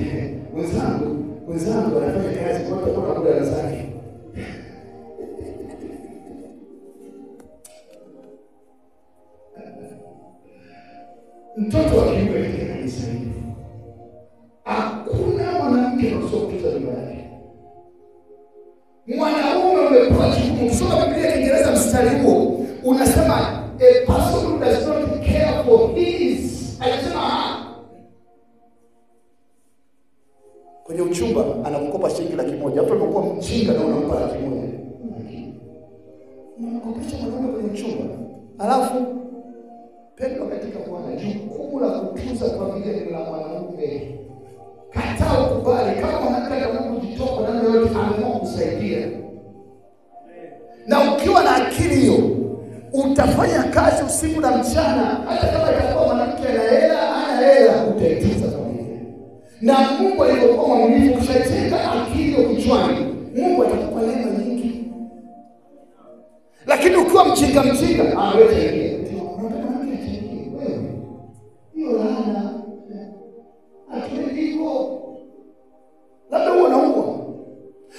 wanafanya kazi kwa muda zake. Mtoto wa kiume katika kanisa hili, hakuna mwanamke anasokuza nyumba yake. Mwanaume umepewa jukumu. Ukisoma Biblia ya Kiingereza mstari huo unasema a person who does not care for his, anasema kwenye uchumba anakukopa shilingi 100,000. Hapo unakuwa mjinga na unampa 100,000. Unamkopesha mwanaume kwenye uchumba. Alafu pendwa katika Bwana, jukumu la kutunza familia ni la mwanaume. Kataa ukubali kama mwanamke anaamua kujitoa na neno yote anaamua kusaidia. Na ukiwa na akili hiyo, utafanya kazi usiku na mchana, hata kama itakuwa mwanamke ana hela, utaitunza familia. Na Mungu alipokuwa mwaminifu, kushajenga akili hiyo kichwani, Mungu atakupa neema nyingi. Lakini ukiwa mjinga, wewe ingia. Hiyo laana. Hivyo labda unaumwa.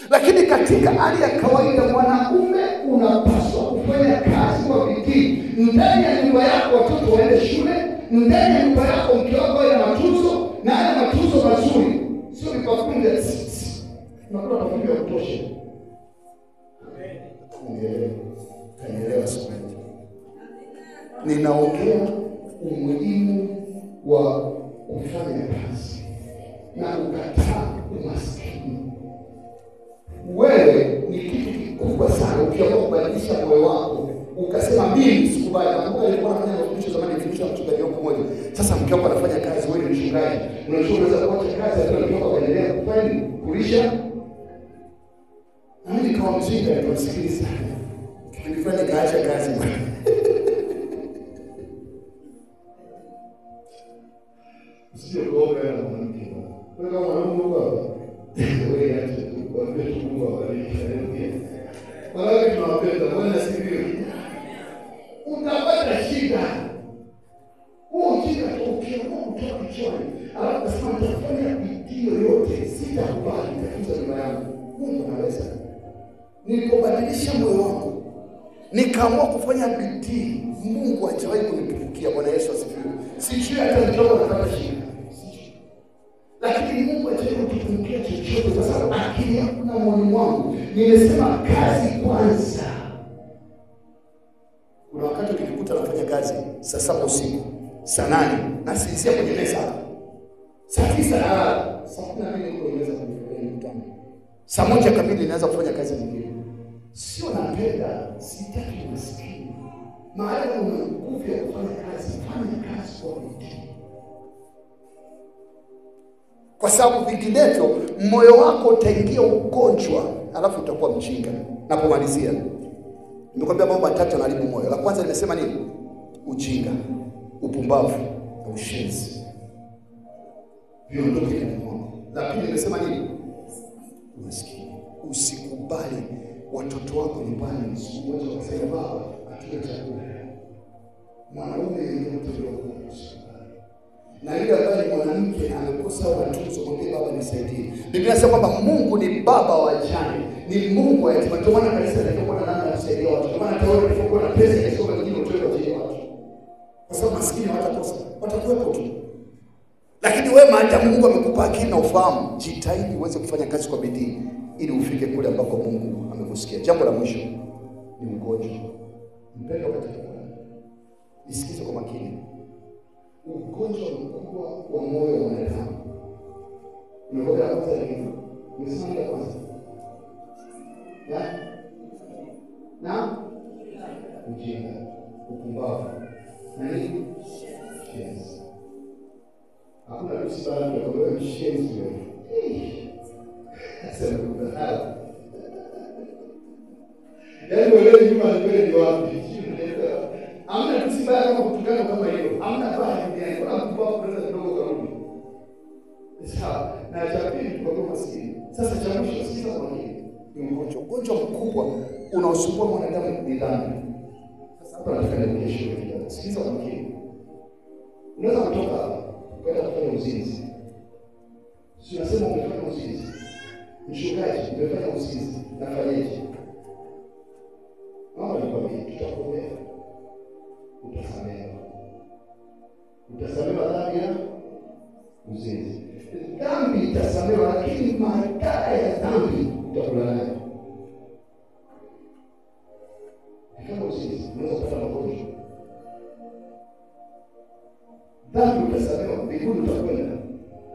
Lakini katika hali ya kawaida mwanaume unapaswa kufanya kazi kwa bidii. Ndani ya nyumba yako watoto waende shule, ndani ya nyumba yako mke wako awe na matunzo, na haya matunzo mazuri. Sio vipakunda tunakula pamoja ya kutosha. Kaelewa sana. Ninaongea umuhimu wa kufanya kazi na kukataa umaskini. Wewe ni kitu kikubwa sana ukiamua kubadilisha moyo wako. Ukasema mimi sikubali. Nakumbuka nilikuwa nafanya mafundisho zamani, nilifundisha mchungaji wangu mmoja. Sasa mke wako anafanya kazi, wewe ni mchungaji. Unaweza kuacha kazi hata mke wako aendelee kufanya kulisha. Na mimi kama mjinga nilisikiliza. Nilifanya kaacha kazi. Sio kuoga na mwanamke. Wewe kama mwanaume baba, wewe acha tu kwa vitu Mungu awabariki. Wala tunawapenda Bwana asifiwe. Utapata shida. Shida ukiamua kutoka kichwani, alafu nasema nitafanya bidii yoyote, sitakubali kutunza nyumba yangu. Mungu anaweza. Nilipobadilisha moyo wangu, nikaamua kufanya bidii, Mungu hajawahi kunipungukia. Bwana Yesu asifiwe. Sijui hata mtoto anapata shida. Lakini Mungu hajawahi kunipungukia chochote kwa sababu akili yangu na moyo wangu nimesema kazi kwanza. Kuna wakati ukikuta nafanya kazi saa 7 usiku, saa 8 na sinzia kwenye meza. Saa 9 na saa 12 niko kwenye meza kwenye mkutano. Saa 1 kamili naanza kufanya kazi nyingine. Sio napenda, sitaki maskini. Maana una nguvu ya kufanya kazi, fanya kazi kwa bidii. Kwa sababu vinginevyo moyo wako utaingia ugonjwa, alafu utakuwa mjinga. Napomalizia, nimekwambia mambo matatu yanaharibu moyo. La kwanza nimesema nini? Ujinga, upumbavu na ushenzi. Viondoke ndani mwako. La pili nimesema nini? Umaskini. Usikubali watoto wako nyumbani usiwaje wakasema baba atupe chakula. Mwanaume ndio mtoto wako. na yule ambaye ni mwanamke amekosa matunzo, mwambie baba nisaidie. Biblia inasema kwamba Mungu ni baba wa wajane, ni Mungu wa yatima. Ndio maana kanisa linatoka na namna ya kusaidia watu. Ndio maana hata wewe unapokuwa na pesa ya kusoma wengine utoe kwa ajili ya watu. Kwa sababu maskini hawatakosa, watakuwepo tu. Lakini wewe maadamu Mungu amekupa akili na ufahamu, jitahidi uweze kufanya kazi kwa bidii ili ufike kule ambako Mungu amekusikia. Jambo la mwisho ni ugonjwa. Mpendwa katika Bwana, nisikize kwa makini. Ugonjwa mkubwa wa moyo wa mwanadamu. Unaona kwanza nini? Nimesema ya kwanza. Na ujinga, upumbavu. Na nini? Yes. Hakuna kusibana kwa wewe mshenzi wewe. Sasa kuna hapa. Yaani wewe nyuma ni wapi? Hamna kusibana kama kutukana kama hiyo. Hamna baya duniani. Kuna mpumbavu unaweza kidogo karudi. Sawa. Na cha pili kwa maskini. Sasa cha mwisho sikiza kwa nini? Ni ugonjwa. Ugonjwa mkubwa unaosumbua mwanadamu ni dhambi. Sasa hapa nataka nionyeshe kidogo. Sikiza kwa nini? Unaweza kutoka hapa kwenda kufanya uzinzi. Si unasema umefanya uzinzi. Mchungaji, umefanya uzinzi. Nafanyaje? Mama nikwambia tutakuombea. Utasamehewa. Utasamehewa dhambi ya uzinzi. Dhambi itasamehewa, lakini madhara ya dhambi utakula nayo. Kama uzinzi, unaweza kupata magonjwa. Dhambi utasamehewa, mbinguni utakwenda,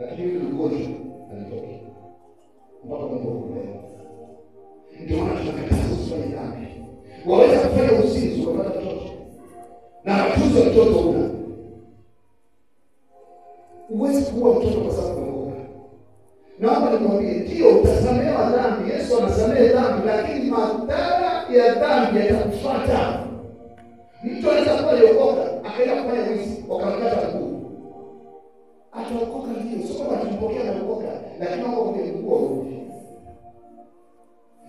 lakini yule ugonjwa anatoka. Mpaka Mungu akuelewe. Ndio maana tunakataza usifanye dhambi. Waweza kufanya uzinzi ukapata mtoto. Na matunzo ya mtoto huna. Uwezi kuwa mtoto kwa sababu umeokoka. Naomba nikwambie, ndio utasamehewa dhambi. Yesu anasamehe dhambi, lakini madhara ya dhambi yatakufuata. Mtu anaweza kuwa aliokoka, akaenda kufanya wizi, wakamkata mguu. Ataokoka ndio, sio kama tumpokea na kuokoka, lakini wao wamekuwa urudi.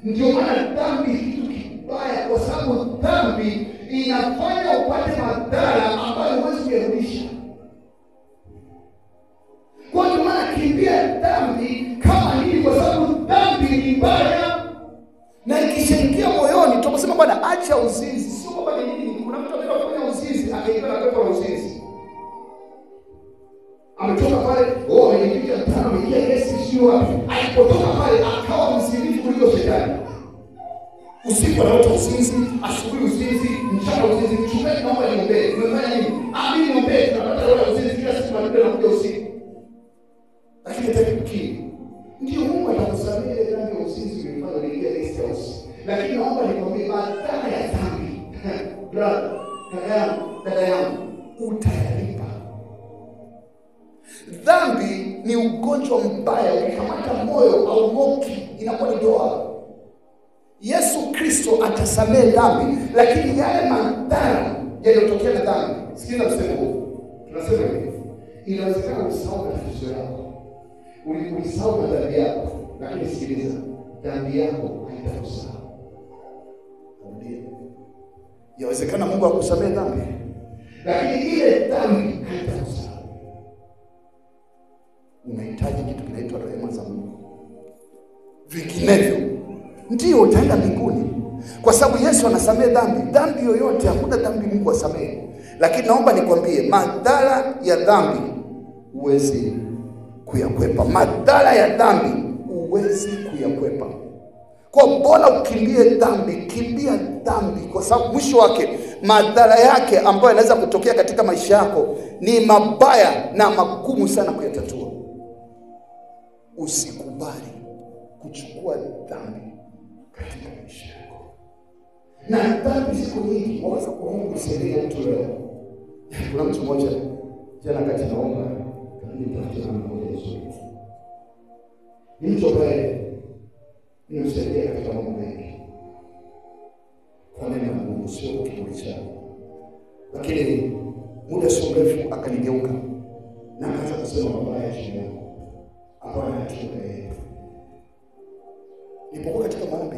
Ndio maana dhambi kitu kibaya, kwa sababu dhambi inafanya upate madhara ambayo huwezi kuyarudisha. Kwa ndio maana kimbia dhambi kama hili, kwa sababu dhambi ni mbaya. Na ikishaingia moyoni, tunaposema bwana acha uzinzi, sio kwamba ni nini. Kuna mtu anataka kufanya uzinzi, akaingia na pepo la uzinzi. Ametoka pale, amenipiga mtano, ameingia kesi sio wapi. Alipotoka pale akawa mzinifu kuliko shetani. Usiku anaota uzinzi, asubuhi uzinzi, mchana uzinzi. Mchungaji naomba niombee. Umefanya nini? Mimi niombee, tunapata roho uzinzi kila siku na kuja usiku. Lakini nataka kukiri. Ndio Mungu atakusamehe dhambi ya uzinzi ulifanya uliingia guest house. Lakini naomba nikwambie madhara ya dhambi. Brother, dada yangu, utayalipa. Dhambi ni ugonjwa mbaya, ukikamata moyo au moki inakuwa ni doa. Yesu Kristo atasamehe dhambi, lakini yale madhara yaliyotokea na dhambi. Sikiza msemo huu. Tunasema hivi. Inawezekana usahau matatizo yako. Ulisahau dhambi yako, lakini sikiliza, dhambi yako haitakusahau. Ndio. Yawezekana Mungu akusamehe dhambi, lakini ile dhambi haitakusahau. Unahitaji kitu kinaitwa rehema za Mungu. Vinginevyo ndio utaenda mbinguni. Kwa sababu Yesu anasamehe dhambi. Dhambi yoyote, hakuna dhambi Mungu asamehe. Lakini naomba nikwambie, madhara ya dhambi huwezi kuyakwepa. Madhara ya dhambi huwezi kuyakwepa. Kwa bora ukimbie dhambi, kimbia dhambi, kwa sababu mwisho wake madhara yake ambayo yanaweza kutokea katika maisha yako ni mabaya na magumu sana kuyatatua. Usikubali kuchukua dhambi katika maisha yako. Na dhambi ziko nyingi, waweza kwa Mungu kusaidia mtu leo. Kuna mtu mmoja jana kati naomba nitafutie na mmoja Yesu. Ni mtu ambaye ni msaidia katika mambo mengi. Kwa neno la Mungu sio kiburi chake. Lakini muda sio mrefu akanigeuka na akaanza kusema mabaya chini yangu. Hapana, atume yeye. Nilipokuwa katika maombi,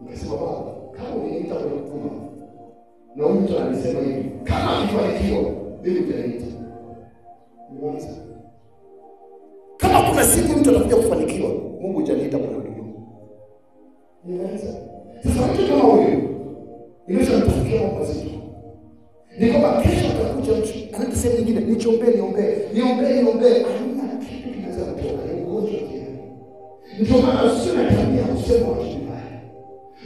nikasema baba, kama uniita kwa huduma, na mtu anasema hivi, kama akifanikiwa, mimi nitaita. nimemaliza. Kama kuna siku mtu atakuja kufanikiwa, Mungu hajaniita kwa huduma. Nimemaliza. Sasa mtu kama huyu nimeshamtafikia mambo mazito. Ni kwamba kesho atakuja mtu anasema nyingine, niombe. Hamna kitu kinaweza kutoka, ni ugonjwa tena. Ndio maana usiwe na tabia kusema watu vibaya.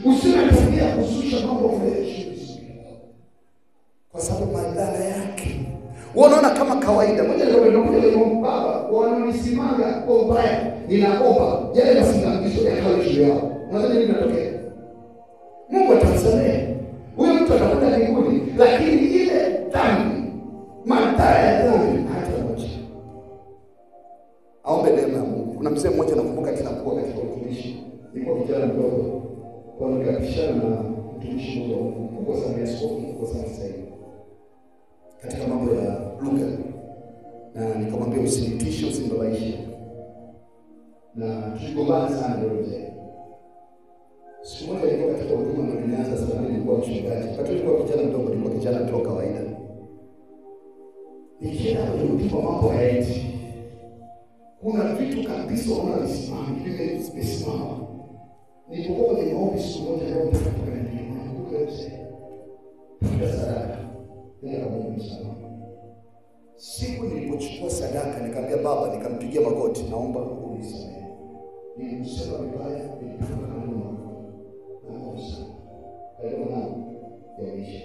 Usiwe na tabia kuzusha mambo fulani. Kwa sababu madhara yake unaona kama kawaida. Moja ndio baba wananisimanga kwa ubaya, ninaomba yale masingizo ya kawaida yao. Unadhani nini kinatokea? Mungu atasamehe. Huyo mtu atakwenda mbinguni, lakini ile dhambi, madhara ya dhambi hatamoja. Aombe neema ya Mungu. Kuna mzee mmoja nakumbuka tunakuwa katika utumishi. Nilikuwa kijana mdogo. Kwa nikapishana na mtumishi mkubwa sana ya askofu mkubwa sana sasa katika mambo ya lugha, na nikamwambia usinitishe, usinibabaishe, na tuligombana sana ndio. Siku moja nilikuwa katika huduma na nilianza sana, nilikuwa mchungaji. Wakati nilikuwa kijana mdogo, nilikuwa kijana tu kawaida. Nikienda kwenye mambo hayaendi. Kuna vitu kabisa unavisimama, vimesimama. Nilipokuwa kwenye maombi siku moja leo nitatoka na Mungu yote. Sadaka. Mungu sana. Siku nilipochukua sadaka nikamwambia baba, nikampigia magoti, naomba unisamehe. Nilimsema vibaya, nilifanya kama naomba sana. Hayo mambo yaisha.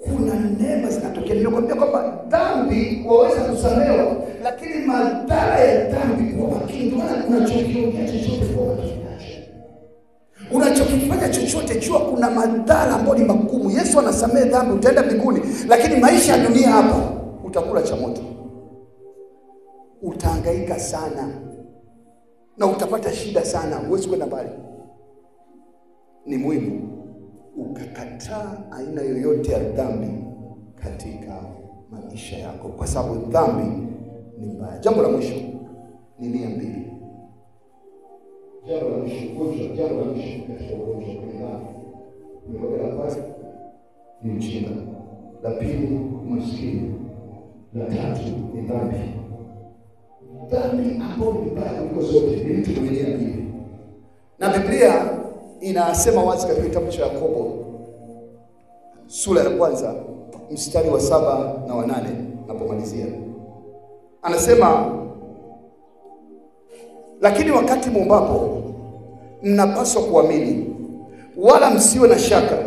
Kuna neema zinatokea. Nilikwambia kwamba dhambi waweza kusamehewa, lakini madhara ya dhambi kwa makini. Ndio maana unachokiongea chochote kwa makini. Unachokifanya chochote jua kuna madhara ambayo ni magumu. Yesu anasamehe dhambi, utaenda mbinguni, lakini maisha ya dunia hapa utakula cha moto. Utahangaika sana na utapata shida sana, huwezi kwenda mbali. Ni muhimu ukakataa aina yoyote ya dhambi katika maisha yako, kwa sababu dhambi ni mbaya. Jambo la mwisho ni nia mbili. Jambo la mwisho katika ugonjwa wa dhambi ni kwanza ni ujinga, la pili umaskini, la tatu ni dhambi. Dhambi ambayo ni mbaya kuliko zote ni mtu mwenye nia mbili. Na Biblia inasema wazi katika kitabu cha Yakobo sura ya kwanza mstari wa 7 na wa 8 napomalizia. Anasema, lakini wakati muombapo mnapaswa kuamini, wala msiwe na shaka.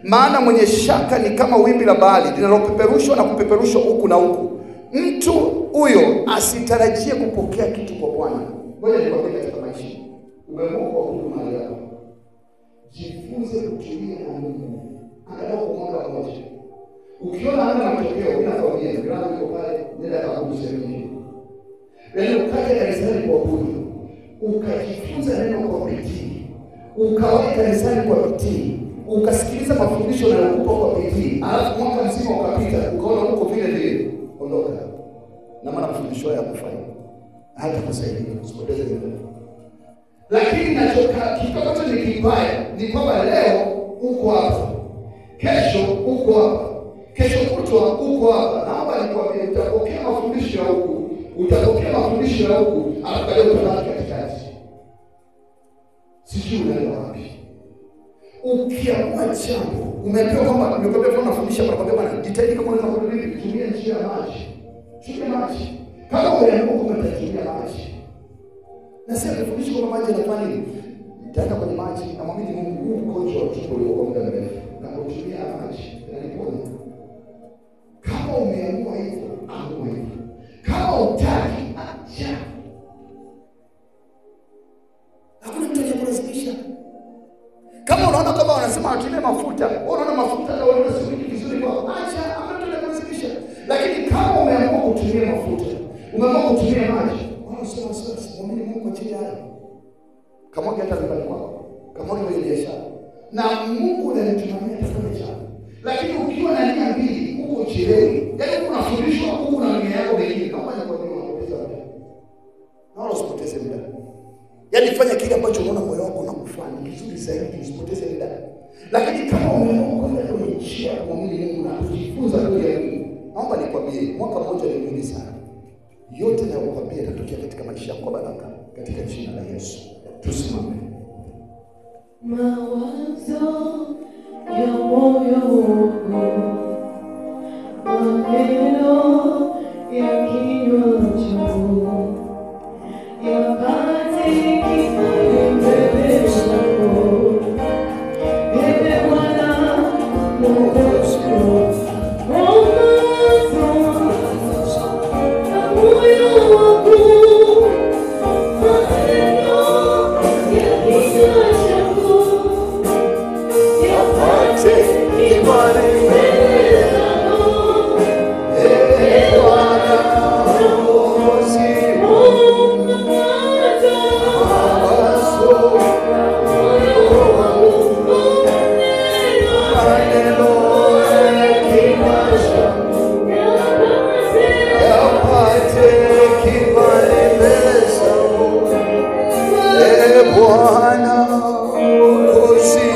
Maana mwenye shaka ni kama wimbi la bahari linalopeperushwa na kupeperushwa huku na huku. Mtu huyo asitarajie kupokea kitu kwa Bwana. Ngoja nikwambie katika maisha. Umeamua kuabudu mahali hapa, jifunze kutulia na Mungu. Angalau kwa mwaka mmoja. Ukiona hana matokeo, unakwambia ndio yuko pale, nenda kuabudu sehemu hiyo. Leo ukaje kanisani kuabudu, ukajifunza neno kwa bidii, ukawahi kanisani kwa bidii, ukasikiliza mafundisho na ukupa kwa bidii, alafu mwaka mzima ukapita, ukaona uko vile vile, ondoka. Na maana mafundisho haya yakufanya hata kusaidia usipoteze muda. Lakini nachoka kikoto ni kibaya ni kwamba leo uko hapa, kesho uko hapa, kesho kutwa uko hapa. Naomba nikwambie, utapokea mafundisho ya huku, utapokea mafundisho ya huku, alafu leo utabaki katikati. Sijui unaenda wapi. Ukiamua jambo, umeambiwa kwamba nimekwambia kwa mafundisho hapa, nakwambia bwana, jitahidi kama unaweza kutumia njia ya maji. Tumia maji. Kama umeamua kutumia maji, na sasa nifundishe kwa maji yanafanya nini? Nitaenda kwenye maji na mwamini Mungu, huu ugonjwa wa tumbo uliokuwa muda mrefu na kutumia maji yanapona. Kama umeamua hivyo, amua hivyo. Kama utaki, acha. Hakuna mtu anayekulazimisha. Kama unaona kama wanasema watumie mafuta, unaona mafuta na wewe unasubiri vizuri kwa acha, hakuna mtu anayekulazimisha. Lakini kama umeamua kutumia mafuta, umeamua kutumia maji, wanasema sasa mwamini Mungu kwa ajili yako. Kama hata nyumbani kwako, kama kwenye biashara, na Mungu ananitumania tafadhali sana. Lakini ukiwa na nia mbili, uko chelewi. Yaani unafundishwa huko na nia yako nyingine, kama inakwambia unapoteza muda. Na usipoteze muda. Yaani fanya kile ambacho unaona moyo wako unakufanya, kizuri zaidi, usipoteze muda. Lakini kama umeokoka kwenye njia ya kumwamini Mungu na kujifunza kweli ya Mungu, naomba nikwambie, mwaka mmoja ni mwingi sana. Yote nayokuambia yatatokea katika maisha yako baraka katika jina la Yesu. Tusimame. Mawazo ya moyo wangu, maneno ya kinywa changu, yapate kibali mbele zako, Ewe Bwana Mwokozi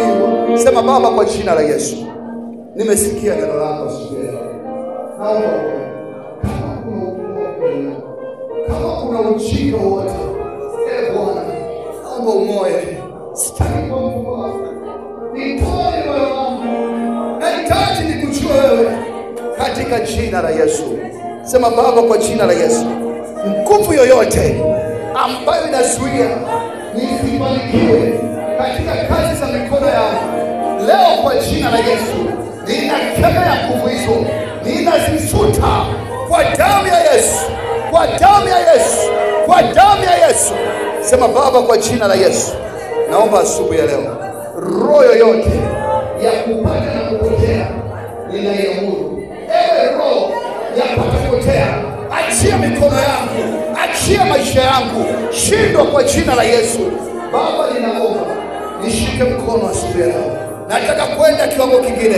wangu. Sema Baba, kwa jina la Yesu, nimesikia neno lako asubuhi. Kama kuna ujinga wote, Bwana, naomba umoe. Sitaki mambo wako. Nitoe moyo wangu. Nahitaji nikujue wewe katika jina la Yesu. Sema Baba, kwa jina la Yesu, nguvu yoyote ambayo inazuia nisifanikiwe katika kazi za mikono yangu, leo kwa jina la Yesu ninakemea nguvu hizo, ninazifuta kwa damu ya Yesu, kwa damu ya Yesu, kwa damu ya Yesu. Sema Baba, kwa jina la Yesu, naomba asubuhi ya leo, roho yoyote ya kupata na kupotea ninaiamuru. Ewe roho ya kupotea, achia mikono yangu, achia maisha yangu, shindwa kwa jina la Yesu. Baba, ninaomba nishike mkono asubuhi ya leo. Nataka kwenda kiwango kingine,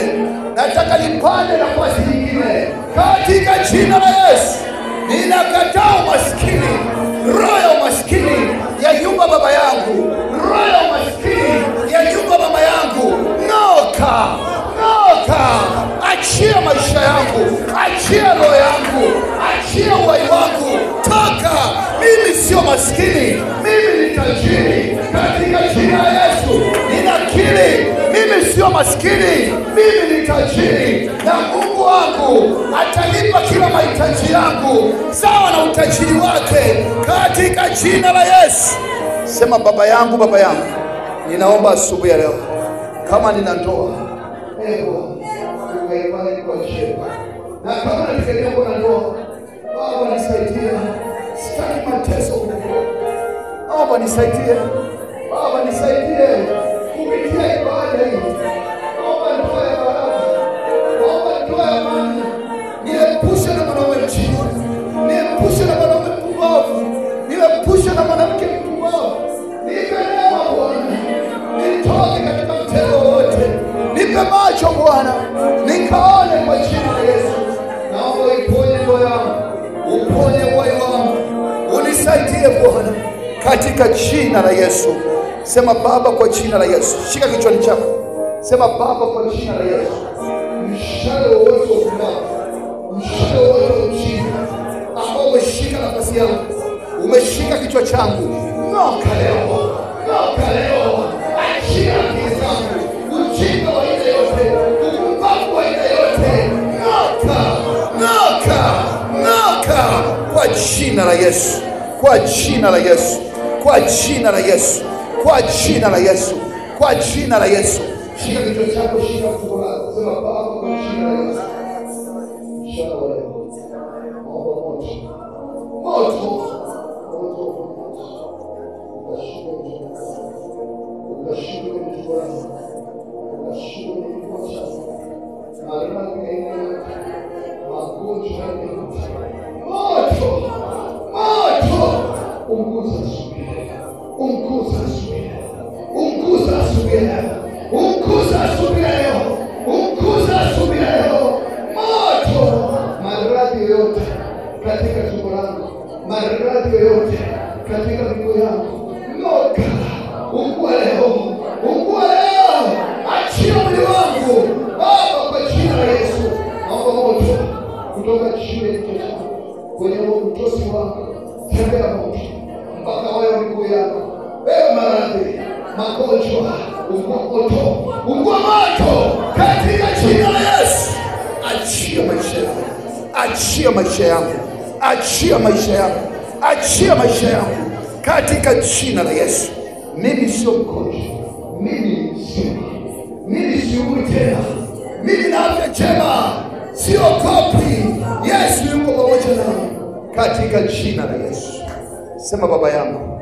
nataka nipande nafasi nyingine katika jina la Yesu. Ninakataa umaskini, roho ya umaskini ya nyumba baba yangu, roho ya umaskini ya nyumba mama yangu. Noka, noka, achia maisha yangu, achia roho yangu, achia uhai wangu. Toka, mimi sio maskini, mimi ni tajiri katika jina la Yesu. Ninakiri mimi sio maskini, mimi ni tajiri, na Mungu wangu atanipa kila mahitaji yangu sawa na utajiri wake katika jina la Yesu. Sema Baba yangu, Baba yangu, ninaomba asubuhi ya leo, kama nina ndoa, ukaifanye kwa njema, na kama nikiendelea kuwa na ndoa, Baba nisaidie, sitaki mateso kuliko. Baba nisaidie, Baba nisaidie kupitia ibada hii. Baba nitoe baraka, Baba nitoe amani, niepushe na mwanaume mjinga, niepushe na mwanaume mpumbavu, niepushe na mwanamke mpumbavu. Nipe neema Bwana, nitoke katika mtego wote, nipe macho Bwana, nikaone kwa jina la Yesu. Naomba iponye roho yangu, uponye uhai wangu, unisaidie Bwana katika jina la Yesu. Sema Baba, kwa jina la Yesu, shika kichwani chako. Sema Baba, kwa jina la Yesu, mshale wote wa upumbavu, mshale wote wa ujinga ambao umeshika nafasi yangu, umeshika kichwa changu, noka leo, noka leo. Achia akili zangu, ujinga wa aina yote, upumbavu wa aina yote, noka, noka, noka kwa jina la Yesu, kwa jina la Yesu, kwa jina la Yesu, kwa jina la Yesu, kwa jina la Yesu. Shika kichwa chako, shika mfuko lako. Sema Baba, kwa jina la Yesu, mshale wa leo, moto, moto, ukashike mtu wangu, ukashike mtu wangu, maradhi ya aina yote, magonjwa ya aina yote, moto, moto, unguza asubuhi, unguza asubuhi, unguza asubuhi leo, unguza asubuhi leo, unguza asubuhi leo, moto. Maradhi yote katika tumbo langu, maradhi yote katika miguu yangu, noka, ungua leo, ungua leo, achia tembea moto mpaka wewe miguu yako. Wewe maradhi, magonjwa, ungua moto katika jina la Yesu. Achia maisha yangu, achia maisha yangu, achia maisha yangu, achia maisha yangu katika jina la Yesu. Mimi sio mgonjwa, mimi siui tena, mimi na afya njema, siogopi. Yesu yuko pamoja nami katika jina la Yesu. Sema baba yangu,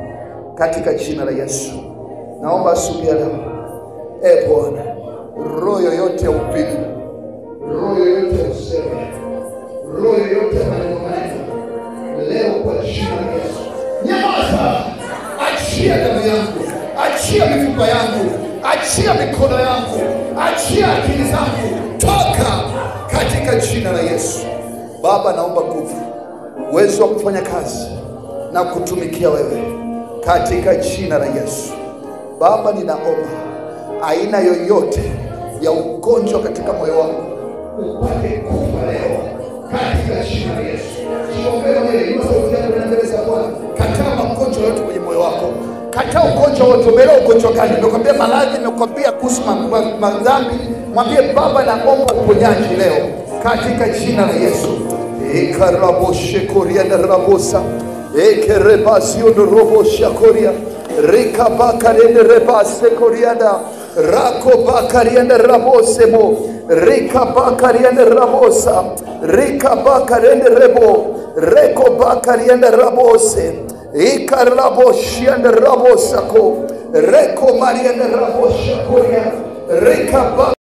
katika jina la Yesu naomba asubuhi ya leo, Bwana, roho yoyote ya uvivu, roho yoyote ya usemi, roho yoyote ya maneno, leo kwa jina la Yesu nyamaza. Achia damu yangu, achia mifupa yangu, achia mikono yangu, achia akili zangu, toka katika jina la Yesu. Baba, naomba nguvu, uwezo wa kufanya kazi na kutumikia wewe katika jina la Yesu. Baba, ninaomba aina yoyote ya ugonjwa katika moyo wangu upate kufa leo katika jina la Yesu. Siombea wewe, ima sauti yako na mbele za Bwana. Kataa magonjwa yote kwenye moyo wako. Kataa ugonjwa wote. Umeelewa ugonjwa gani? Nimekwambia maradhi, nimekwambia kuhusu madhambi. Mwambie Baba, naomba uponyaji leo katika jina la Yesu. Ekaraboshe koria na rabosa. Ekerebasio no robosha koria. Rikabakariende rebase koriada. Rakobakariende rabosemo. Rikabakariende rabosa. Rikabakariende rebo. Rekobakariende rabose. Ikaraboshiende rabosako. Rekomariende rabosha koria. Rikabakariende